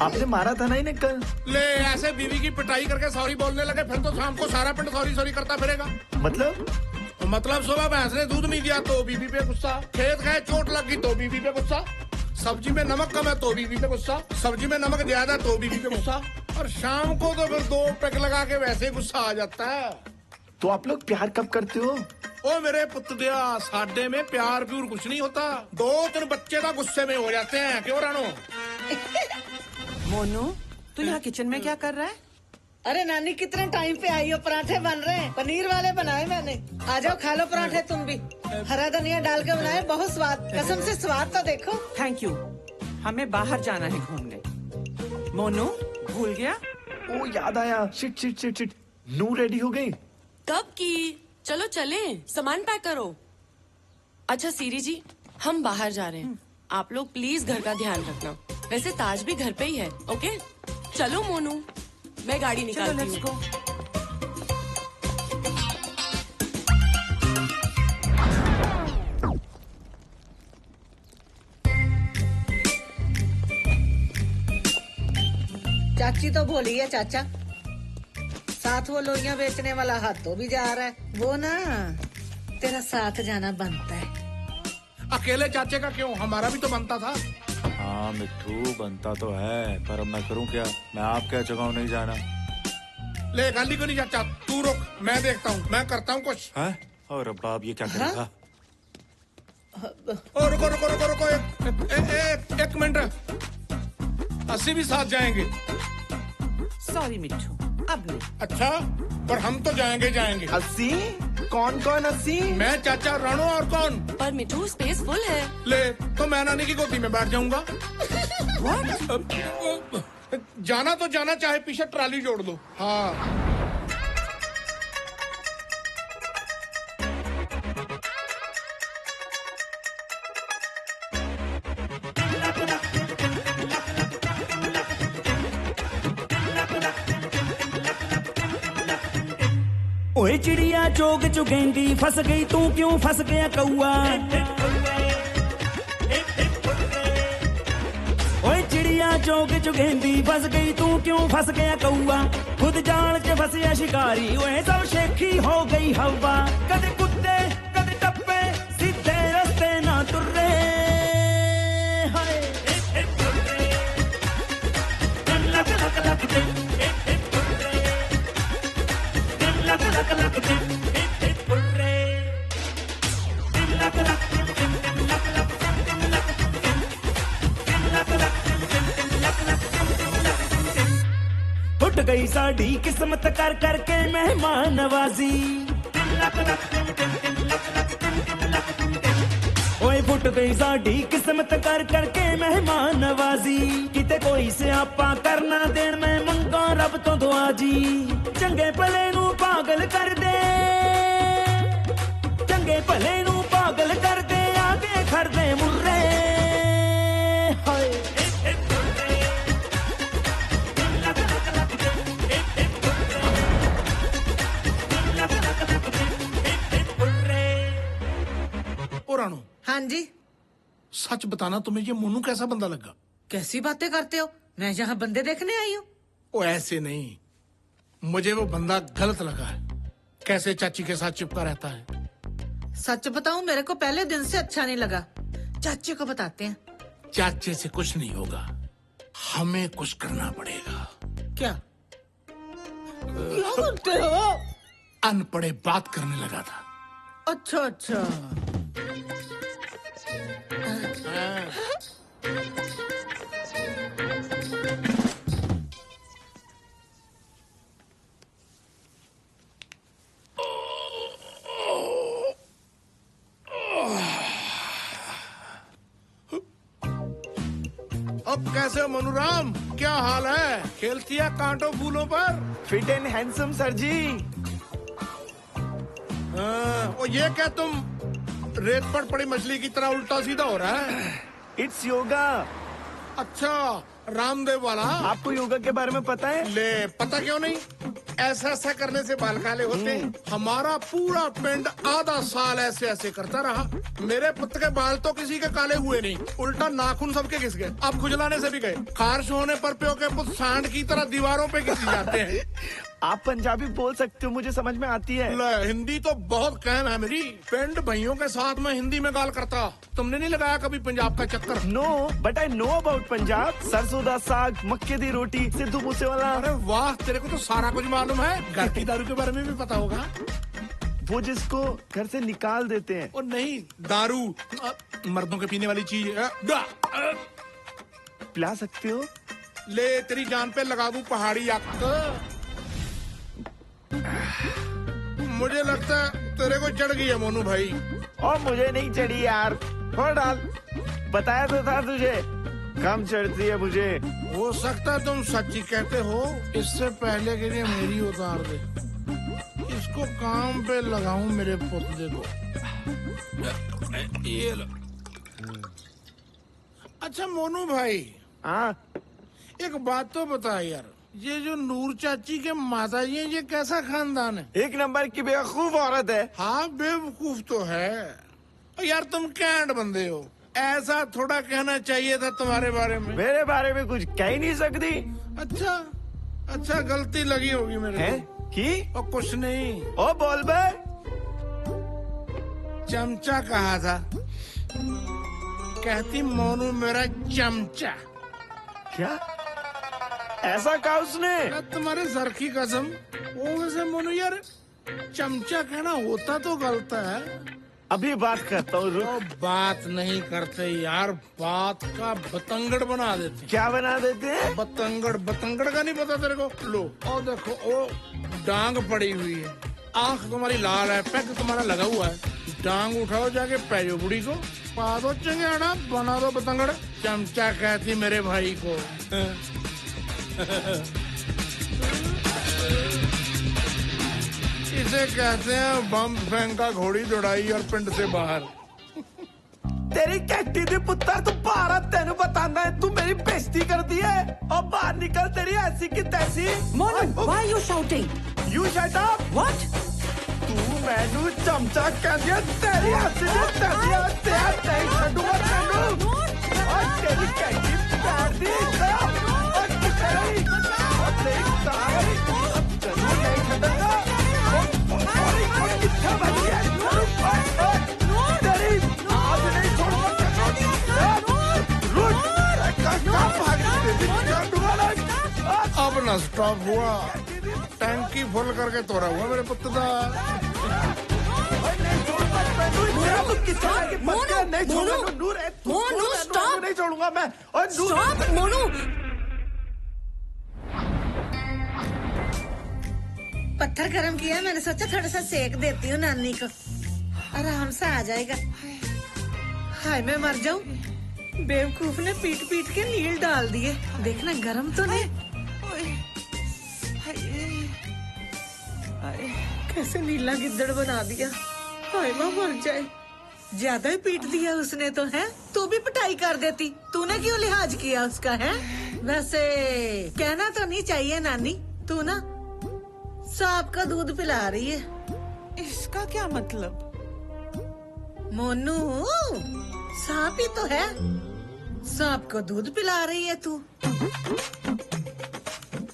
आपने मारा था ना इन्हें कल। ले, ऐसे बीवी की पिटाई करके सॉरी बोलने लगे, फिर तो शाम को सारा पिंड सॉरी सॉरी करता फिरेगा। मतलब सुबह भैंस ने दूध नहीं दिया तो बीवी पे गुस्सा, खेत गए चोट लग गई तो बीवी पे गुस्सा, सब्जी में नमक कम है तो बीवी पे गुस्सा, सब्जी में नमक ज्यादा तो बीवी पे गुस्सा, और शाम को तो फिर 2 पैक लगा के वैसे गुस्सा आ जाता है। तो आप लोग प्यार कब करते हो? ओ मेरे पुत्र दिया, साडे में प्यार प्यूर कुछ नहीं होता। 2-3 बच्चे तो गुस्से में हो जाते हैं। क्यों रानो? मोनू, तू यहाँ किचन में क्या कर रहा है? अरे नानी, कितने टाइम पे आई हो? पराठे बन रहे हैं, पनीर वाले बनाए मैंने। आ जाओ खा लो पराठे तुम भी। हरा धनिया डाल के बनाए, बहुत स्वाद। कसम से स्वाद तो देखो। Thank you. हमें बाहर जाना है घूमने। मोनू, भूल गया? ओ याद आया। शिट। नू रेडी हो गई? कब की? चलो चले, सामान पैक करो। अच्छा सीरी जी, हम बाहर जा रहे हैं। आप लोग प्लीज घर का ध्यान रखना। वैसे ताज भी घर पे ही है। ओके, चलो मोनू, मैं गाड़ी निकालती हूँ। चाची तो बोली है चाचा, साथ वो लोइयां बेचने वाला हाथ तो भी जा रहा है। वो ना तेरा साथ जाना बनता है। अकेले चाचे का क्यों? हमारा भी तो बनता था। हाँ मिट्टू, बनता तो है, पर अब मैं करूँ क्या? मैं आप क्या जगह नहीं जाना। ले गाली को नहीं चाचा, तू रुक, मैं देखता हूँ, मैं करता हूँ कुछ। है? और अब आप ये क्या करेगा? और रुको एक मिनट। 80 भी साथ जाएंगे। सॉरी मिट्टू, अब नहीं। अच्छा, पर हम तो जाएंगे। 80? कौन कौन 80? मैं, चाचा, राणो और कौन? पर मिठू स्पेस फुल है। ले तो मैं नानी की गोदी में बैठ जाऊंगा। जाना तो जाना, चाहे पीछे ट्राली जोड़ दो। हाँ ओए चिड़िया चोग चुगेंदी फंस गई तू क्यों फंस गया कौआ। ओए चिड़िया चोग चुगेंदी फंस गई तू क्यों फंस गया कौआ। खुद जाल च फंसिया शिकारी ओए सब शेखी हो गई हवा। कदे कुत्ते कदे टप्पे सीधे रस्ते ना तुर्रे। हाय लक लक लक लक फुट गई साड़ी किस्मत कर करके मेहमान नवाजी। ओए फुट गई साड़ी किस्मत कर करके मेहमान नवाजी। किते कोई से आपा करना देन मैं मंगा रब तो दुआ जी। चंगे भले नू पागल कर दे, चंगे भले नू पागल कर दे, आगे खड़ दे मुर्रे। हाय राणो। हाँ जी। सच बताना, तुम्हें ये मोनू कैसा बंदा लगा? कैसी बातें करते हो, मैं यहाँ बंदे देखने आई हूँ। ओ ऐसे नहीं, मुझे वो बंदा गलत लगा है। कैसे चाची के साथ चिपका रहता है। सच बताऊं, मेरे को पहले दिन से अच्छा नहीं लगा। चाची को बताते हैं। चाचे से कुछ नहीं होगा, हमें कुछ करना पड़ेगा। क्या करते हो? अनपढ़े बात करने लगा था। अच्छा अच्छा। अब कैसे हो मनुराम, क्या हाल है? खेलती है कांटों फूलों पर? फिट एंड हैंडसम सर जी। और ये क्या तुम रेत पर पड़ी मछली की तरह उल्टा सीधा हो रहा है? इट्स योगा। अच्छा, रामदेव वाला। आपको योगा के बारे में पता है? ले पता क्यों नहीं, ऐसा ऐसा करने से बाल काले होते। हमारा पूरा पिंड आधा साल ऐसे ऐसे करता रहा। मेरे पुत्र के बाल तो किसी के काले हुए नहीं, उल्टा नाखून सबके घिस गए। अब खुजलाने से भी गए। खारिश होने पर प्यो के पुत्र सांड की तरह दीवारों पे घिस जाते हैं। आप पंजाबी बोल सकते हो, मुझे समझ में आती है। हिंदी तो बहुत कहम है मेरी। पिंड भाइयों के साथ मैं हिंदी में गाल करता। तुमने नहीं लगाया कभी पंजाब का चक्कर? No, but I know about Punjab. सरसों दा साग, मक्के दी रोटी, सिद्धू मूसेवाला। अरे वाह, तेरे को तो सारा कुछ मालूम है। घर की दारू के बारे में भी पता होगा। वो जिसको घर से निकाल देते हैं। और नहीं, दारू मर्दों के पीने वाली चीज है। पिला सकते हो? ले तेरी जान पे लगा दूं पहाड़ी आग। मुझे लगता है तेरे को चढ़ गई है मोनू भाई। और मुझे नहीं चढ़ी यार। और डाल, बताया तो था तुझे, कम चढ़ती है मुझे। हो सकता है तुम सच्ची कहते हो। इससे पहले के लिए मेरी उतार दे, इसको काम पे लगाऊं मेरे पुतले को। ये लो। अच्छा मोनू भाई। हाँ, एक बात तो बता यार, ये जो नूर चाची के माता जी हैं, ये कैसा खानदान है? एक नंबर की बेवकूफ औरत है। हाँ बेवकूफ तो है यार, तुम कैंट बंदे हो। ऐसा थोड़ा कहना चाहिए था तुम्हारे बारे में। मेरे बारे में कुछ कह ही नहीं सकती। अच्छा अच्छा, गलती लगी होगी मेरे है कि? और कुछ नहीं। ओ बोल बे। चमचा कहा था, कहती मोनू मेरा चमचा। क्या ऐसा कहा उसने? तुम्हारे सर की कसम। वो वैसे मोनू यार, चमचा कहना होता तो गलत है। अभी बात करता हूँ, रुक। बात नहीं करते यार, बात का बतंगड़ बना देते। क्या बना देते हैं? बतंगड़। बतंगड़ का नहीं पता तेरे को? लो और देखो, ओ डांग पड़ी हुई है। आंख तुम्हारी लाल है, पैक तुम्हारा लगा हुआ है, टांग उठाओ जाके पैजो बुढ़ी को, पा दो चंगेड़ा, बना दो पतंगड़, चमचा कहती मेरे भाई को। इसे कहते हैं बम फेंका घोड़ी दौड़ाई और पिंड से बाहर। तेरी कैटी दी पुत्र, तू भारत तेनू बताना है, तू मेरी बेइज्जती कर दी है। अब बाहर निकल, तेरी ऐसी की तैसी। Monu, why you shouting? You shut up. What? तू मैनू चमचा कह दिया, तेरी ऐसी की तैसी, तेरा नहीं छूटूंगा तेनू। और तेरी कैटी पैर दी, और तेरी, और तेरी तारी, तेनू नहीं छूटूंगा। और कितना बची है? तेरी आज नहीं अब न स्टॉप हुआ, टैंकी फुल करके तोड़ा हुआ मेरे पुत्र का। मोनू स्टॉप, नहीं छोड़ूंगा मैं। और स्टॉप मोनू। पत्थर गरम किया, मैंने सोचा थोड़ा सा सेक देती हूँ नानी को, आराम से आ जाएगा। हाय मैं मर जाऊं, बेवकूफ ने पीट पीट के नील डाल दिए। देखना गरम तो नहीं। कैसे नीला गिद्दड़ बना दिया। हाय माँ मर जाए, ज्यादा ही पीट दिया उसने तो है। तू भी पिटाई कर देती, तूने क्यों लिहाज किया उसका है। वैसे कहना तो नहीं चाहिए नानी, तू ना सांप का दूध पिला रही है। इसका क्या मतलब? मोनू सांप ही तो है, सांप को दूध पिला रही है तू।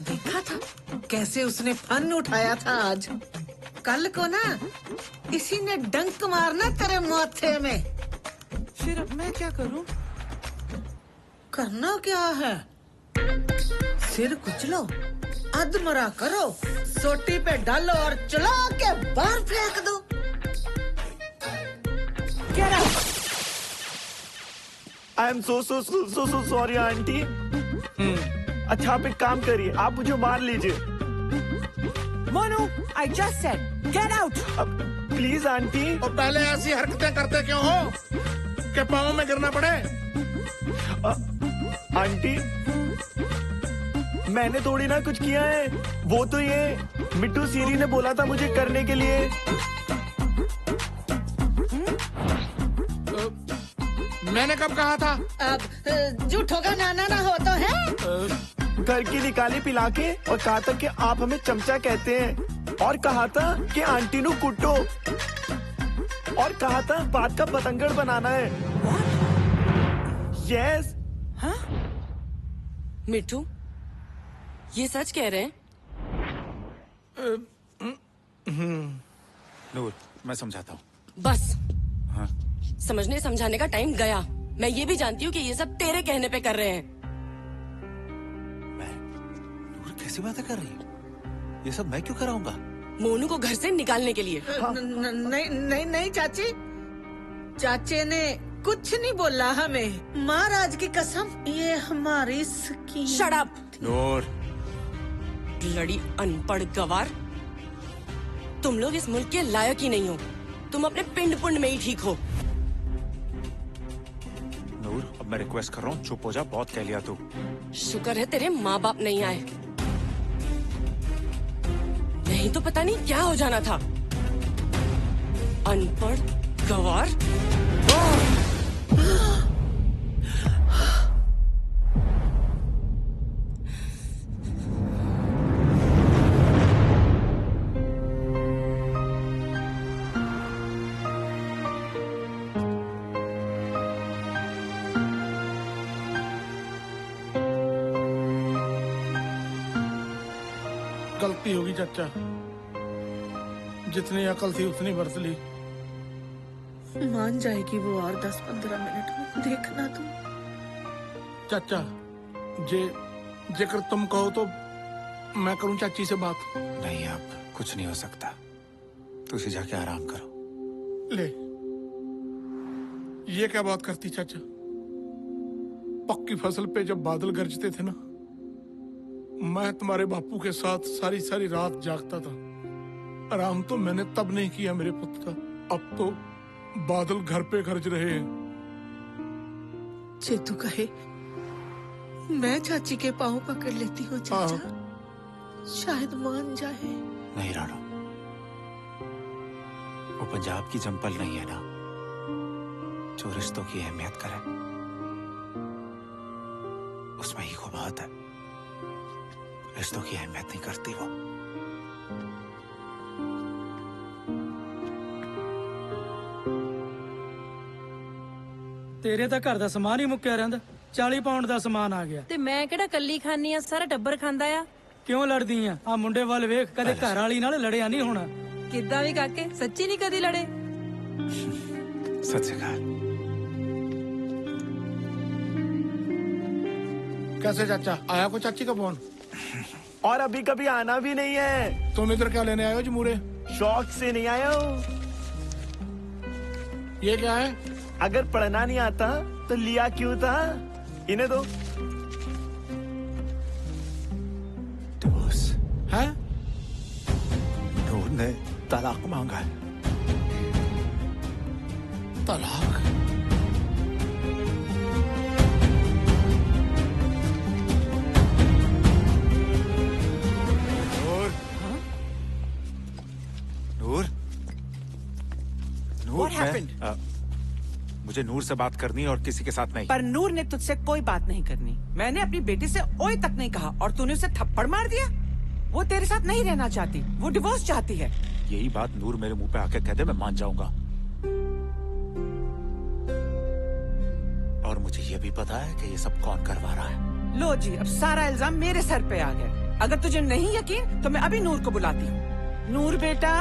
देखा था कैसे उसने फन उठाया था आज। कल को ना इसी ने डंक मारना तेरे माथे में। फिर अब मैं क्या करूं? करना क्या है, सिर कुचलो, अधमरा करो, सोटी पे डालो और चला के बाहर फेंक दो। आई एम सो सॉरी आंटी। अच्छा आप एक काम करिए, आप मुझे मार लीजिए। Monu, I just said, get out. Please aunty. और पहले ऐसी हरकतें करते क्यों हो कि पाँव में गिरना पड़े? आंटी मैंने थोड़ी ना कुछ किया है, वो तो ये मिट्टू सीरी ने बोला था मुझे करने के लिए। मैंने कब कहा था? अब झूठों का नाना ना हो तो है। घर की निकाली पिला के और कहा था कि आप हमें चमचा कहते हैं, और कहा था कि आंटी नु कुटो, और कहा था बात का पतंगड़ बनाना है। यस। हाँ? मिट्टू ये सच कह रहे हैं? नूर मैं समझाता हूँ। बस हाँ? समझने समझाने का टाइम गया। मैं ये भी जानती हूँ कि ये सब तेरे कहने पे कर रहे हैं। नूर कैसी बातें कर रही है? ये सब मैं क्यों कराऊंगा? मोनू को घर से निकालने के लिए। नहीं नहीं नहीं चाची, चाचे ने कुछ नहीं बोला हमें। महाराज की कसम, ये हमारी स्कीम। शट अप नूर। ब्लडी अनपढ़ गवार, तुम लोग इस मुल्क के लायक ही नहीं हो। तुम अपने पिंड पुंड में ही ठीक हो। नूर अब मैं रिक्वेस्ट कर रहा हूँ, चुप हो जा, बहुत कह लिया तू। शुक्र है तेरे माँ बाप नहीं आए, नहीं तो पता नहीं क्या हो जाना था। अनपढ़ गवार। गलती होगी चाचा, जितनी अकल थी उतनी बरत ली। मान जाएगी वो और 10-15 मिनट में, देखना तुम। चाचा जेकर तुम कहो तो मैं करूं चाची से बात। नहीं अब कुछ नहीं हो सकता, तुझे जाके आराम करो। ले ये क्या बात करती चाचा? पक्की फसल पे जब बादल गरजते थे ना, मैं तुम्हारे बापू के साथ सारी सारी रात जागता था। आराम तो मैंने तब नहीं किया मेरे पुत्र का, अब तो बादल घर पे गरज रहे हैं। चेतू कहे मैं चाची के पाँव पकड़ लेती हूँ चाचा, शायद मान जाए। नहीं राणो, वो पंजाब की चंपल नहीं है ना जो रिश्तों की अहमियत करे, उसमें ही खूब बात है। रिश्तों की अहमियत नहीं करती वो। तेरे ਤਾਂ ਘਰ ਦਾ ਸਮਾਨ ਹੀ ਮੁੱਕਿਆ ਰਹਿੰਦਾ। 40 ਪਾਉਂਡ ਦਾ ਸਮਾਨ ਆ ਗਿਆ ਤੇ ਮੈਂ ਕਿਹੜਾ ਕੱਲੀ ਖਾਨੀ ਆ, ਸਾਰਾ ਟੱਬਰ ਖਾਂਦਾ ਆ। ਕਿਉਂ ਲੜਦੀ ਆ? ਆ ਮੁੰਡੇ ਵੱਲ ਵੇਖ, ਕਦੇ ਘਰ ਵਾਲੀ ਨਾਲ ਲੜਿਆ ਨਹੀਂ ਹੋਣਾ। ਕਿੱਦਾਂ ਵੀ ਕਾਕੇ, ਸੱਚੀ ਨਹੀਂ ਕਦੀ ਲੜੇ। सच कहा। कैसे चाचा, आया कोई चाची का फोन? और अभी कभी आना भी नहीं है। तुम इधर क्या लेने आए हो जमूरे? शौक से नहीं आया हूँ। ये क्या है? अगर पढ़ना नहीं आता तो लिया क्यों था? इन्हें दो। डिवोर्स है? नूर ने तलाक मांगा है। तलाक? नूर, मुझे नूर से बात करनी और किसी के साथ नहीं। पर नूर ने तुझसे कोई बात नहीं करनी। मैंने अपनी बेटी से ओए तक नहीं कहा और तूने उसे थप्पड़ मार दिया। वो तेरे साथ नहीं रहना चाहती, वो डिवोर्स चाहती है। यही बात नूर मेरे मुंह पे आके कह दे, मैं मान जाऊंगा। और मुझे ये भी पता है कि ये सब कौन करवा रहा है। लो जी, अब सारा इल्जाम मेरे सर पे आ गया। अगर तुझे नहीं यकीन तो मैं अभी नूर को बुलाती हूँ। नूर बेटा।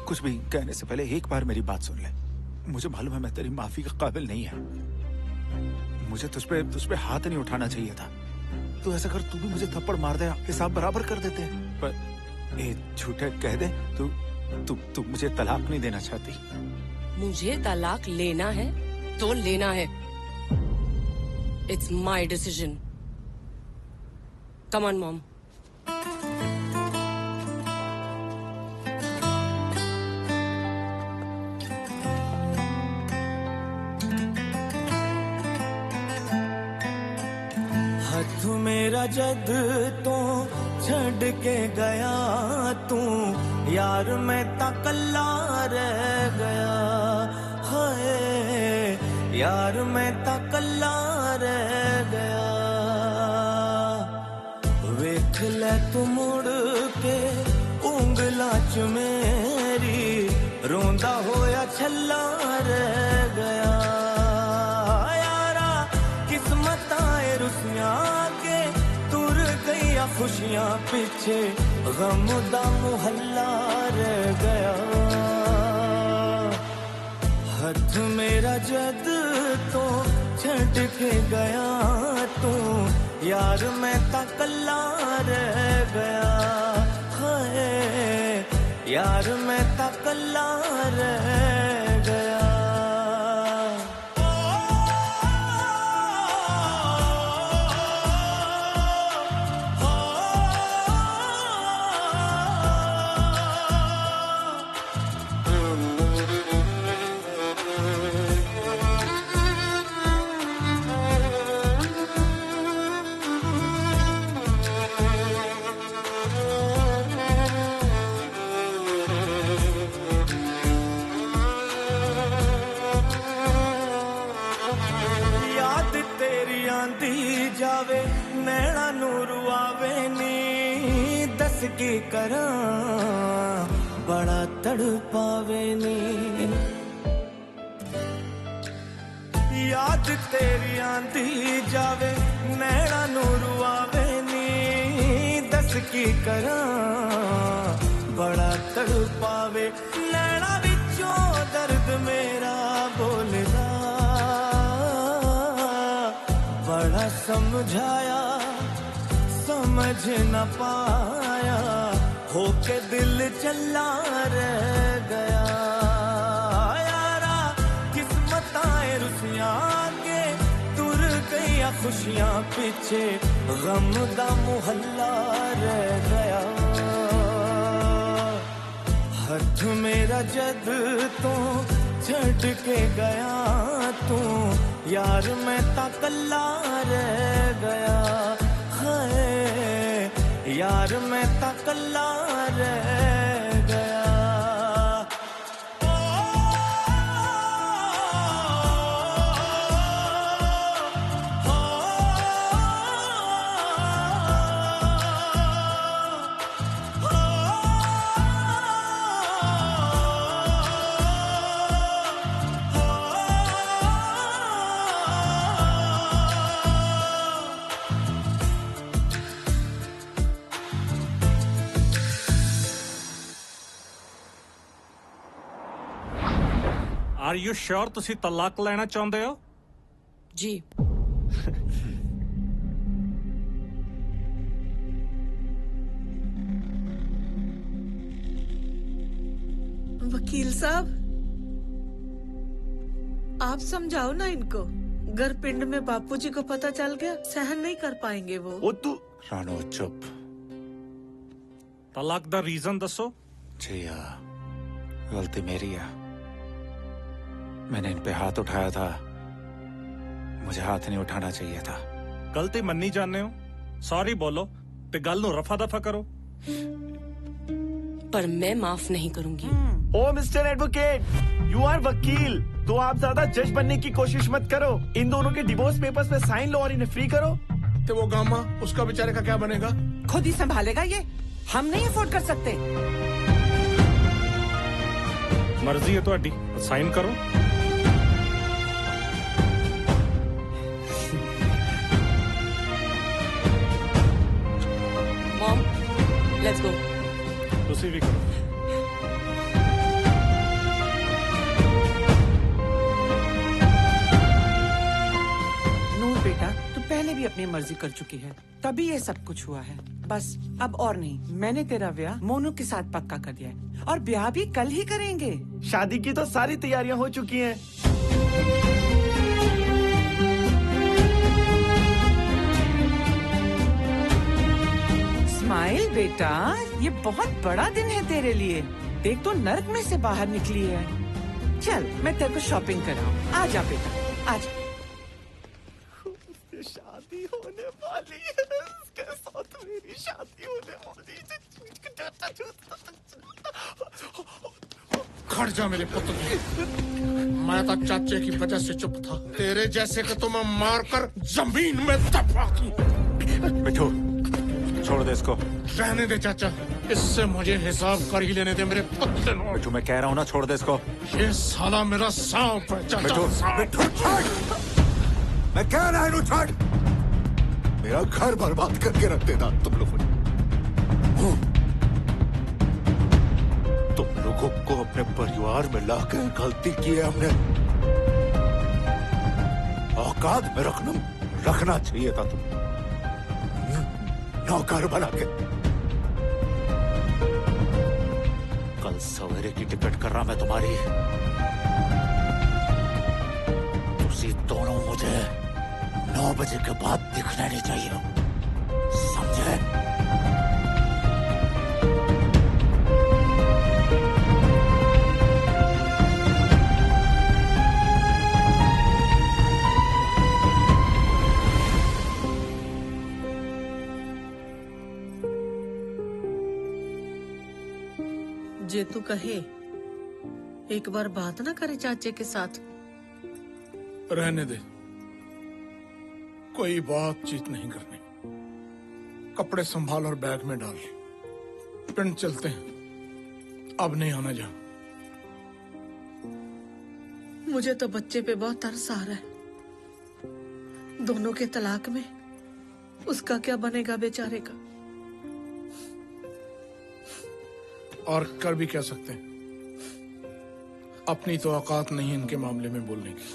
कुछ भी कहने से पहले एक बार मेरी बात सुन ले। मुझे मालूम है मैं तेरी माफी के काबिल नहीं है। मुझे तुझ पे हाथ नहीं उठाना चाहिए था। तू ऐसा कर, तू भी मुझे थप्पड़ मार दे, हिसाब बराबर कर देते हैं। पर ए झूठे कह दे, तू मुझे तलाक नहीं देना चाहती। मुझे तलाक लेना है तो लेना है। It's my decision. Come on mom. मेरा जद तो छड़ के गया तू यार, मैं ता कल्ला रह गया। हाय यार, मैं ता कल्ला रह गया। वेख ले तू मुड़ के उंगला च मेरी, रोंदा होया छल्ला रह गया। यारा किस्मत आए रुसियां खुशियां पीछे, गम दा मुहल्ला रह गया। हाथ मेरा जद तो छड़ के गया तू यार, मैं ता कल्ला रह गया। हाय यार, मैं ता कल्ला रह गया। जावे नैना नूर आवे नी, दस की करा बड़ा तड़पावे नी। याद तेरी आंदी जावे नैना नूर आवे नी, दस की करा बड़ा तड़पावे। नैना विचों दर्द मेरा बोलदा, बड़ा समझाया समझ न पाया, होके दिल चला रह गया। यारा किस्मत आए रुसियां के तुर गई खुशियां पीछे, गम दा मुहल्ला रह गया। हथ मेरा जद तो छड़ के गया तू, यार मैं ता कल्ला रह गया। हाय यार मैं ता कल्ला रह गया। आर यू श्योर तुसी तलाक लेना चाहते हो? जी। वकील साहब, आप समझाओ ना इनको। घर पिंड में बापूजी को पता चल गया, सहन नहीं कर पाएंगे वो तू रानो चुप। तलाक दा रीजन दसो। जी गलती मेरी है, मैंने इन पे हाथ उठाया था, मुझे हाथ नहीं उठाना चाहिए था। गलती मन्नी जाने हो, सॉरी बोलो ते गल नु रफा दफा करो। पर मैं माफ नहीं करूंगी। ओ मिस्टर एडवोकेट, यू आर वकील, तो आप ज्यादा जज बनने की कोशिश मत करो। इन दोनों के डिवोर्स पेपर्स पे साइन लो और इन्हें फ्री करो। तो वो गामा, उसका बेचारे का क्या बनेगा? खुद ही संभालेगा ये, हम नहीं अफोर्ड कर सकते। मर्जी है तुहाडी, साइन करो। Mom, let's go. तुसी भी करो। नूर बेटा, तू पहले भी अपनी मर्जी कर चुकी है, तभी ये सब कुछ हुआ है। बस अब और नहीं, मैंने तेरा ब्याह मोनू के साथ पक्का कर दिया है और ब्याह भी कल ही करेंगे। शादी की तो सारी तैयारियां हो चुकी हैं। स्माइल बेटा, ये बहुत बड़ा दिन है तेरे लिए। देख तो नर्क में से बाहर निकली है। चल मैं तेरे को शॉपिंग कराऊं। आ जा बेटा, आ जा। शादी होने वाली है, उसके साथ मेरी शादी होने वाली है। खड़ जा मेरे पुत्र, मैं तो चाचे की वजह से चुप था। तेरे जैसे को तो मैं मारकर जमीन में दबा दूं। मिठू, छोड़ दे इसको। रहने दे चाचा, इससे मुझे हिसाब कर ही लेने दे मेरे पुत्र। मिठू मैं कह रहा हूँ ना, छोड़ दे इसको। ये साला मेरा सांप है चाचा। मिठू मैं कह रहा हूँ छोड़। मेरा घर बर्बाद करके रख देता तुम लोगों ने। तुम लोगों को अपने परिवार में लाकर गलती की है हमने। औकात में रखना चाहिए था तुम, नौकर बना के। कल सवेरे की टिकट कर रहा मैं तुम्हारी। तुसी दोनों मुझे 9 बजे के बाद दिखना नहीं चाहिए, समझे? जे तू कहे, एक बार बात ना करे चाचे के साथ। रहने दे, कोई बातचीत नहीं करनी। कपड़े संभाल और बैग में डाल, पिंड चलते हैं। अब नहीं आना जा। मुझे तो बच्चे पे बहुत तरस आ रहा है। दोनों के तलाक में उसका क्या बनेगा बेचारे का। और कर भी क्या सकते हैं, अपनी तो औकात नहीं इनके मामले में बोलने की।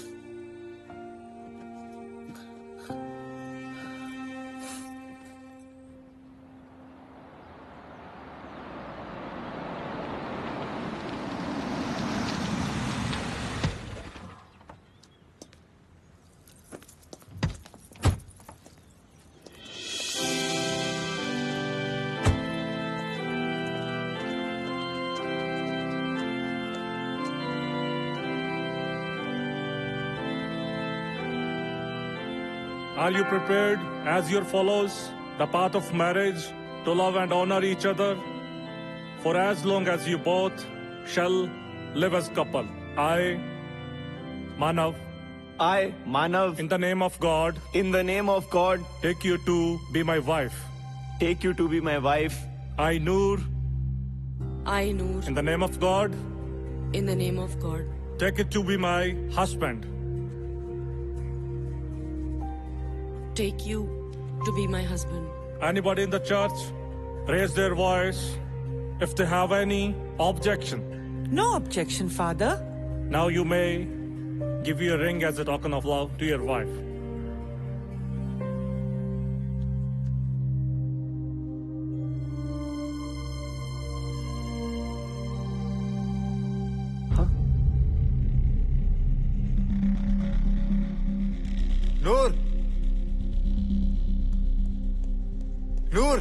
Are you prepared as your follows the path of marriage to love and honor each other for as long as you both shall live as couple? I, Manav. I, Manav. In the name of God. In the name of God. Take you to be my wife. Take you to be my wife. I, Noor. I, Noor. In the name of God. In the name of God. Take it to be my husband. Take you to be my husband. Anybody in the church raise their voice if they have any objection. No objection, Father. Now you may give you a ring as a token of love to your wife. नूर, नूर,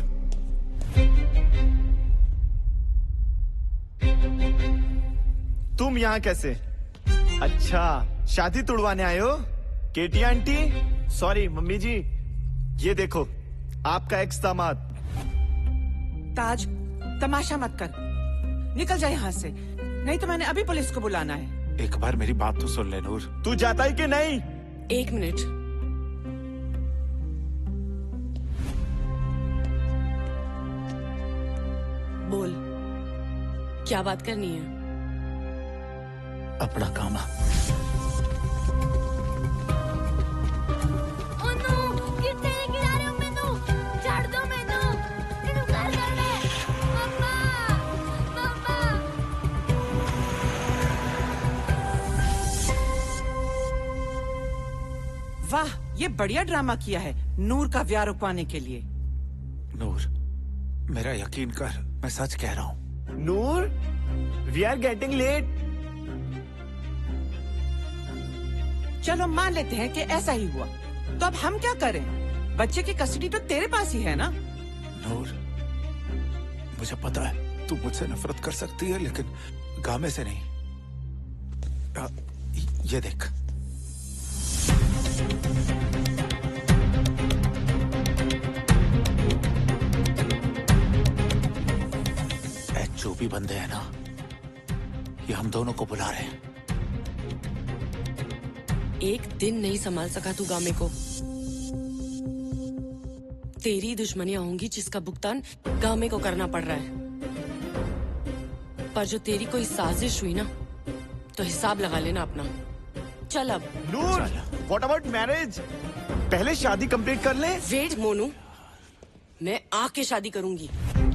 तुम यहाँ कैसे? अच्छा, शादी तुड़वाने आए हो? केटी aunty? Sorry mummy जी, ये देखो आपका एक्स दामाद। ताज, तमाशा मत कर, निकल जा यहाँ से, नहीं तो मैंने अभी पुलिस को बुलाना है। एक बार मेरी बात तो सुन ले नूर। तू जाता है कि नहीं? 1 मिनट। बोल, क्या बात करनी है? अपना काम है। वाह, ये बढ़िया ड्रामा किया है नूर का ब्याह रुकवाने के लिए। नूर, मेरा यकीन कर, मैं सच कह रहा हूँ। नूर, वी आर गेटिंग लेट। चलो मान लेते हैं कि ऐसा ही हुआ, तो अब हम क्या करें? बच्चे की कस्टडी तो तेरे पास ही है ना? नूर, मुझे पता है तू मुझसे नफरत कर सकती है, लेकिन गामे से नहीं। ये देख, जो भी बंदे हैं ना, ये हम दोनों को बुला रहे हैं। एक दिन नहीं संभाल सका तू गामे को। तेरी दुश्मनियां होंगी जिसका भुगतान गामे को करना पड़ रहा है। पर जो तेरी कोई साजिश हुई ना, तो हिसाब लगा लेना अपना। चल अब। नूर, व्हाट अबाउट मैरिज? पहले शादी कंप्लीट कर ले। वेट मोनू, मैं आके शादी करूंगी।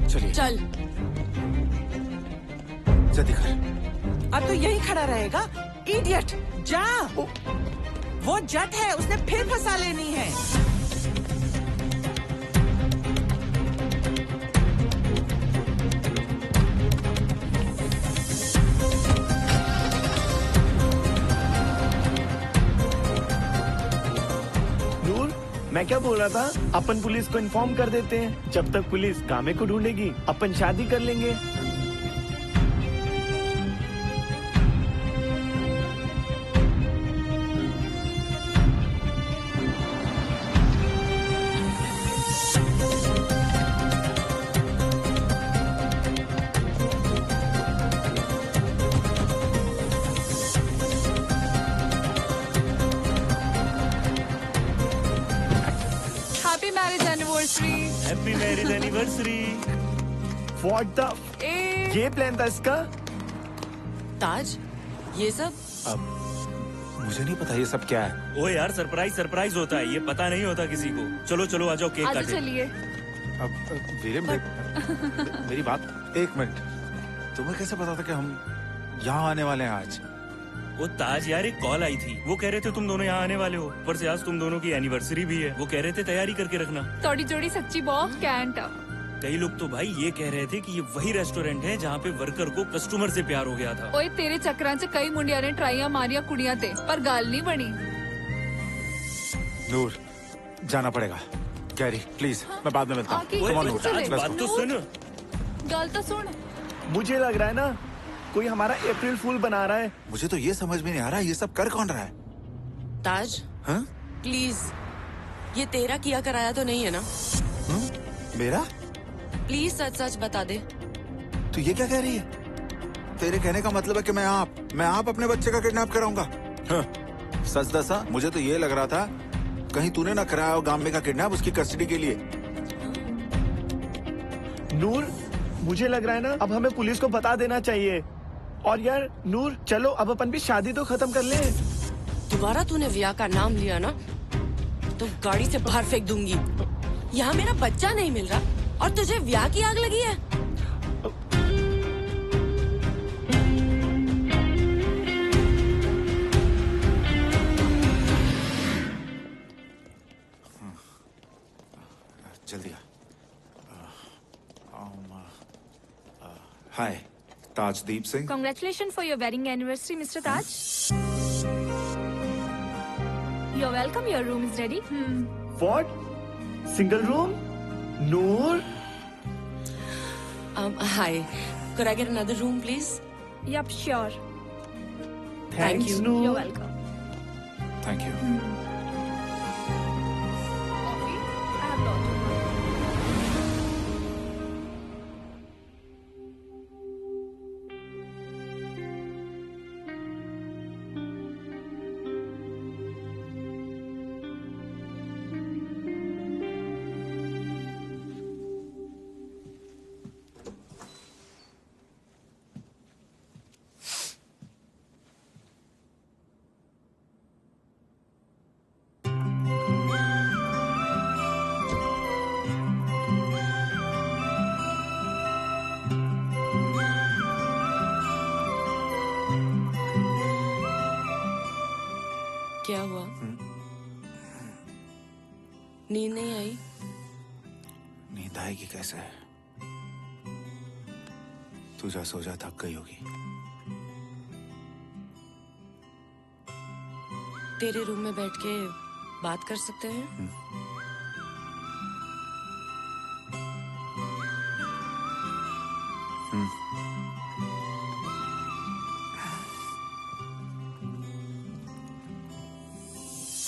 चलिए। चल। जल्दी कर। अब तो यही खड़ा रहेगा, इडियट। जा। वो जट है, उसने फिर फंसा लेनी है। नूर, मैं क्या बोल रहा था, अपन पुलिस को इन्फॉर्म कर देते हैं। जब तक पुलिस गामे को ढूंढेगी, अपन शादी कर लेंगे। Happy marriage anniversary. What the? ये प्लान था इसका? ताज, ये सब? अब मुझे नहीं पता ये सब क्या है। ओ यार, सरप्राइज होता है, ये पता नहीं होता किसी को। चलो चलो आ जाओ, केक काटें। चलिए। अब वीरे, मेरी बात, एक मिनट। तुम्हें कैसे पता था कि हम यहाँ आने वाले हैं आज? वो ताज यार, एक कॉल आई थी, वो कह रहे थे तुम दोनों यहाँ आने वाले हो। ऊपर से आज तुम दोनों की एनिवर्सरी भी है। वो कह रहे थे तैयारी करके रखना। थोड़ी जोड़ी सच्ची बहुत कैंट। कई लोग तो भाई ये कह रहे थे कि ये वही रेस्टोरेंट है जहाँ पे वर्कर को कस्टमर से प्यार हो गया था। ओए, तेरे चक्रां च कई मुंडिया ने ट्राइयां मारिया कुड़ियां ते, पर गाल नहीं बनी। नूर, जाना पड़ेगा। कैरी, प्लीज, मैं बाद में मिलता हूँ। बात तो सुन। गाल तो सुन। मुझे लग रहा है ना कोई हमारा अप्रैल फूल बना रहा है। मुझे तो ये समझ में नहीं आ रहा ये सब कर कौन रहा है। ताज, हाँ? प्लीज ये तेरा किया कराया तो नहीं है ना? मेरा? प्लीज सच सच बता दे। तू ये क्या कह रही है? तेरे कहने का मतलब है कि मैं आप अपने बच्चे का किडनैप कराऊंगा? सच दसा, मुझे तो ये लग रहा था कहीं तूने ना कराया हो गांव में का किडनैप उसकी कस्टडी के लिए। नूर, मुझे लग रहा है ना अब हमें पुलिस को बता देना चाहिए। और यार नूर, चलो अब अपन भी शादी तो खत्म कर ले। दोबारा तूने विया का नाम लिया ना तो गाड़ी से बाहर फेंक दूंगी। यहाँ मेरा बच्चा नहीं मिल रहा और तुझे विया की आग लगी है। जल्दी हाय, ताजदीप Singh. Congratulations for your wedding anniversary, Mr. Taj. You're welcome. Your room is ready. What? Single room? Noor? Hi. Could I get another room, please? Yup, sure. Thanks, you. Noor. You're welcome. Thank you. क्या हुआ? नींद नहीं आई? नींद आएगी कैसे? तू जा सो जा, थक गई होगी। तेरे रूम में बैठ के बात कर सकते हैं?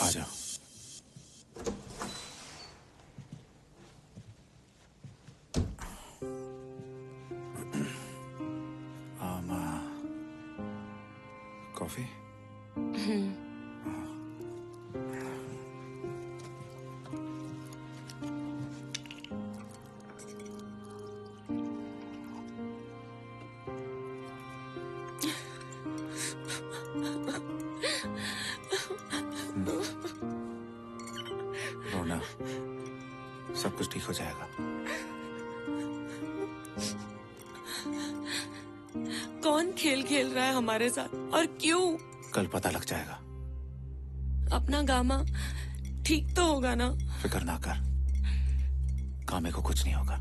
आ जाओ। कॉफी? रोना, सब कुछ ठीक हो जाएगा। कौन खेल खेल रहा है हमारे साथ और क्यों? कल पता लग जाएगा। अपना गामा ठीक तो होगा ना? फिक्र ना कर, कामे को कुछ नहीं होगा।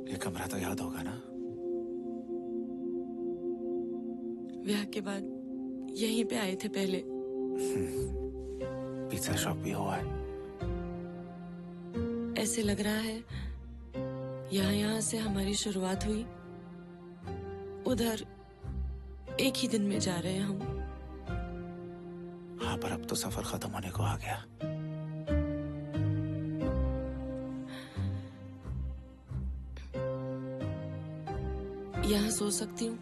ये कमरा तो याद होगा ना? ब्याह के बाद यहीं पे आए थे पहले। पिज्जा शॉप भी हुआ है। ऐसे लग रहा है यहाँ से हमारी शुरुआत हुई, उधर एक ही दिन में जा रहे हैं हम। हाँ, पर अब तो सफर खत्म होने को आ गया। यहाँ सो सकती हूँ?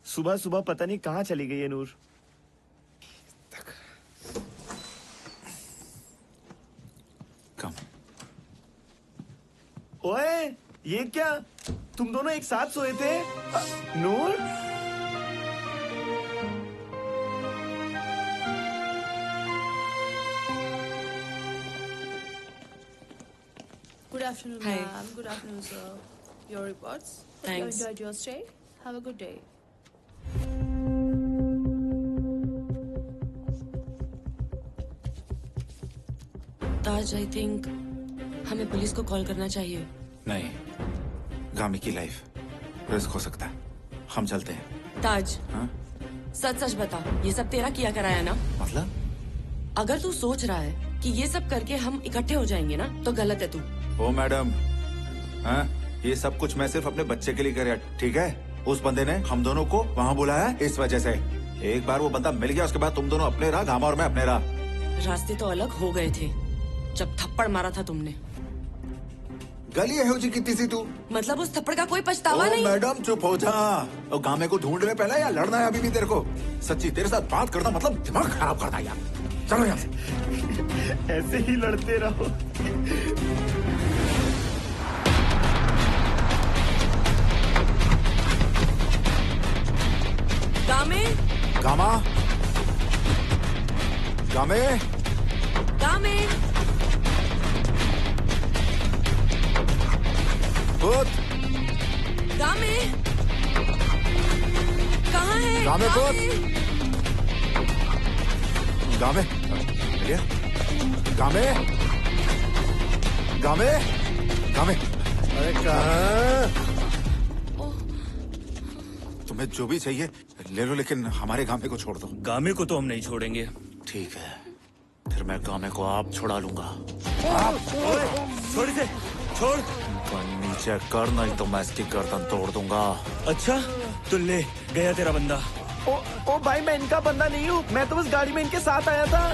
सुबह सुबह पता नहीं कहाँ चली गई है नूर। कम। ओए, ये क्या? तुम दोनों एक साथ सोए थे? नूर? Good afternoon, Hi. ma'am. Good afternoon, sir. Your reports? Hope you Thanks. enjoyed your stay. Have a good day. Taj, I think हमें पुलिस को कॉल करना चाहिए। नहीं, गामी की लाइफ रिस्क हो सकता है। हम चलते हैं। ताज, हाँ? सच सच बता, ये सब तेरा किया कराया ना? मतलब? अगर तू सोच रहा है कि ये सब करके हम इकट्ठे हो जाएंगे ना, तो गलत है तू। ओ मैडम, हाँ? ये सब कुछ मैं सिर्फ अपने बच्चे के लिए कर, ठीक है? उस बंदे ने हम दोनों को वहाँ बुलाया इस वजह से। एक बार वो बंदा मिल गया, उसके बाद तुम दोनों अपने रहा, गामा और मैं अपने रहा। रास्ते तो अलग हो गए थे जब थप्पड़ मारा था तुमने। गली है जी कितनी सी तू? मतलब उस थप्पड़ का कोई पछतावा नहीं? मैडम चुप हो जा। और गामे को ढूंढ रहे पहले या लड़ना है अभी भी तेरे को? सच्ची तेरे साथ बात करना मतलब दिमाग खराब करना यार। चलो यहाँ से। ऐसे ही लड़ते रहो। गामे, गामा, गामे, गामे, पुत, गामे, कहाँ है? गामे पुत, गामे, भैया, गामे, गामे, गामे, अरे कहाँ? तुम्हें जो भी चाहिए ले लो, लेकिन हमारे गामे को छोड़ दो। गामे को तो हम नहीं छोड़ेंगे। ठीक है, फिर मैं गामे को आप छुड़ा लूंगा। छोड़ दे, छोड़। नीचे कर, नहीं तो मैं इसकी गर्दन तोड़ दूंगा। अच्छा, तो ले गया तेरा बंदा। ओ भाई, मैं इनका बंदा नहीं हूँ, मैं तो बस गाड़ी में इनके साथ आया था।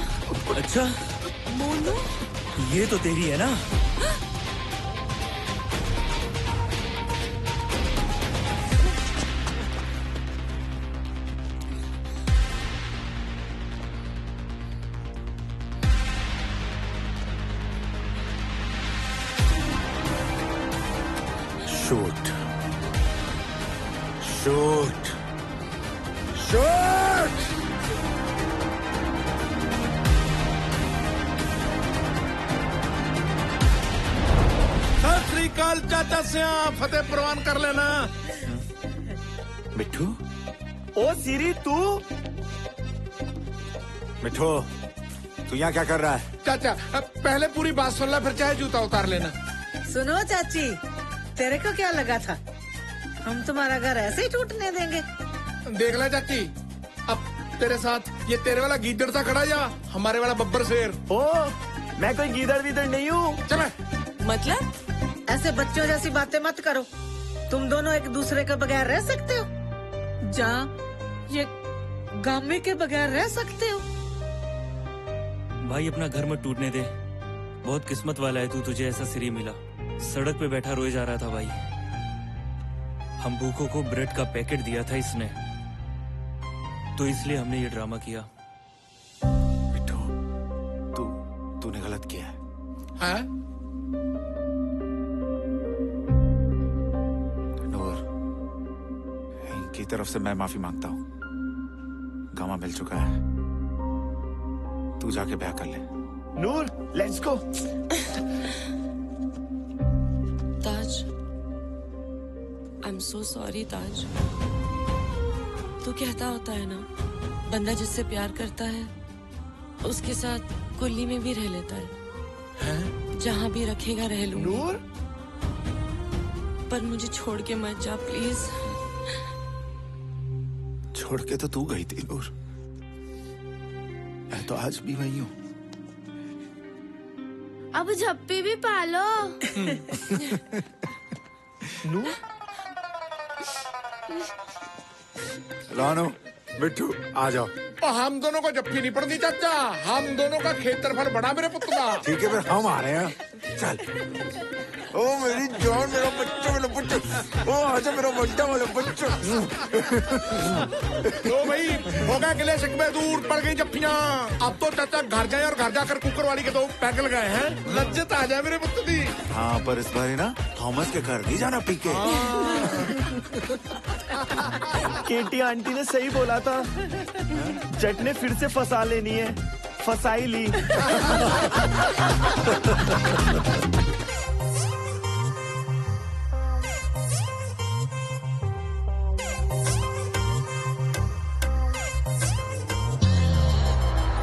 अच्छा, मोनू, ये तो तेरी है ना? Shoot, shoot, shoot. सत श्री अकाल चाचा से फतेह प्रवान कर लेना। मिठू, ओ सीरी तू? मिठू, तू यहाँ क्या कर रहा है? चाचा पहले पूरी बात सुन ला, फिर चाहे जूता उतार लेना। सुनो चाची, तेरे को क्या लगा था हम तुम्हारा घर ऐसे ही टूटने देंगे? देख ले चाची, अब तेरे साथ ये तेरे वाला गीदड़ था खड़ा या हमारे वाला बब्बर शेर? ओ, मैं कोई गीदड़ वीदड़ नहीं हूँ। चले। मतलब ऐसे बच्चों जैसी बातें मत करो। तुम दोनों एक दूसरे के बगैर रह सकते हो? जहाँ ये गामे के बगैर रह सकते हो? भाई अपना घर मत टूटने दे। बहुत किस्मत वाला है तू, तुझे ऐसा सिरी मिला। सड़क पे बैठा रोए जा रहा था भाई। हम भूखों को ब्रेड का पैकेट दिया था इसने, तो इसलिए हमने ये ड्रामा किया। मिठू, तूने गलत किया है। हाँ? नूर, इनकी तरफ से मैं माफी मांगता हूँ। गामा मिल चुका है, तू जाके ब्याह कर ले। Noor, let's go. Taj, I am so sorry Taj. तू कहता होता है ना, बंदा जिससे प्यार करता है उसके साथ कुल्ली में भी रह लेता है। जहाँ भी रखेगा रह लूंगी। नूर, पर मुझे छोड़ के मत जा प्लीज। छोड़ के तो तू गई थी नूर, मैं तो आज भी वही हूँ। अब झप्पी भी पालो। नूर, रानू, मिट्टू, आ जाओ। हम दोनों को जप्फी नहीं पड़ती चाचा, हम दोनों का क्षेत्रफल बड़ा मेरे पुत्र का। ठीक है, फिर हम आ रहे हैं। चल। ओ मेरी जान, मेरा बच्चा, मेरा बच्चा। ओ आजा मेरा बच्चा, मेरा बच्चा। तो भाई हो गया किले शिकवे दूर, पड़ गई जप्फियां। अब तो चाचा घर जाए और घर जाकर कुकर वाली के दो पैग लगाए हैं। लज्जत आ जाए मेरे पुत्र दी। हाँ, पर इस बार ना थॉमस के घर नहीं जाना पी के। केटी आंटी ने सही बोला था, जट ने फिर से फंसा लेनी है, फंसाई ली।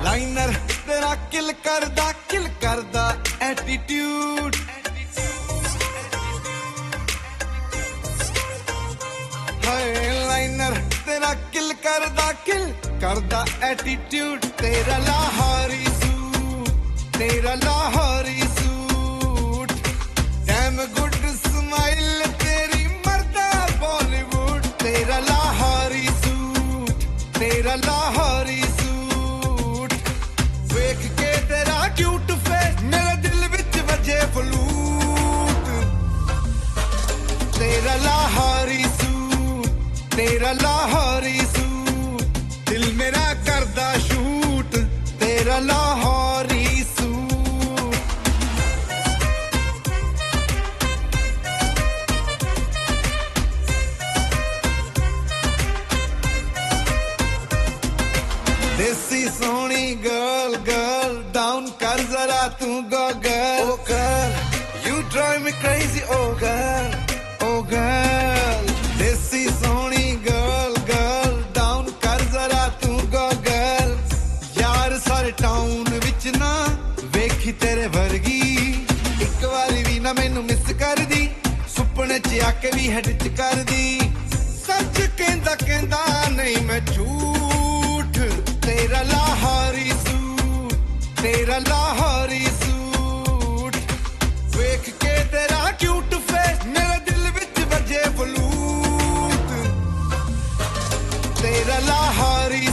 लाइनर तेरा किल करदा करदा एटीट्यूड हाय लाइनर तेरा किल करदा एटीट्यूड तेरा Lahori suit damn good smile तेरी मर्दा बॉलीवुड तेरा लाहौरी सूट वेख के तेरा क्यूट फेस मेरे दिल विच वजे फलूट तेरा लाहौरी सूट दिल मेरा करदा शूट तेरा लाहौरी सूट देसी सोनी गर्ल डाउन कर जरा तू गो girl oh girl you drive me crazy oh girl देसी सोनी गर्ल डाउन कर जरा तू गो गर्ल यार सारे टाउन विच ना वेखी तेरे वर्गी एक वारी भी ना मैनू मिस कर दी सुपने च आके भी हेड च कर दी सच कहंदा नहीं मैं झूठ तेरा लाहौरी सूट वेख के तेरा क्यूट फेस मेरे दिल विच वजे फलूट तेरा लाहौरी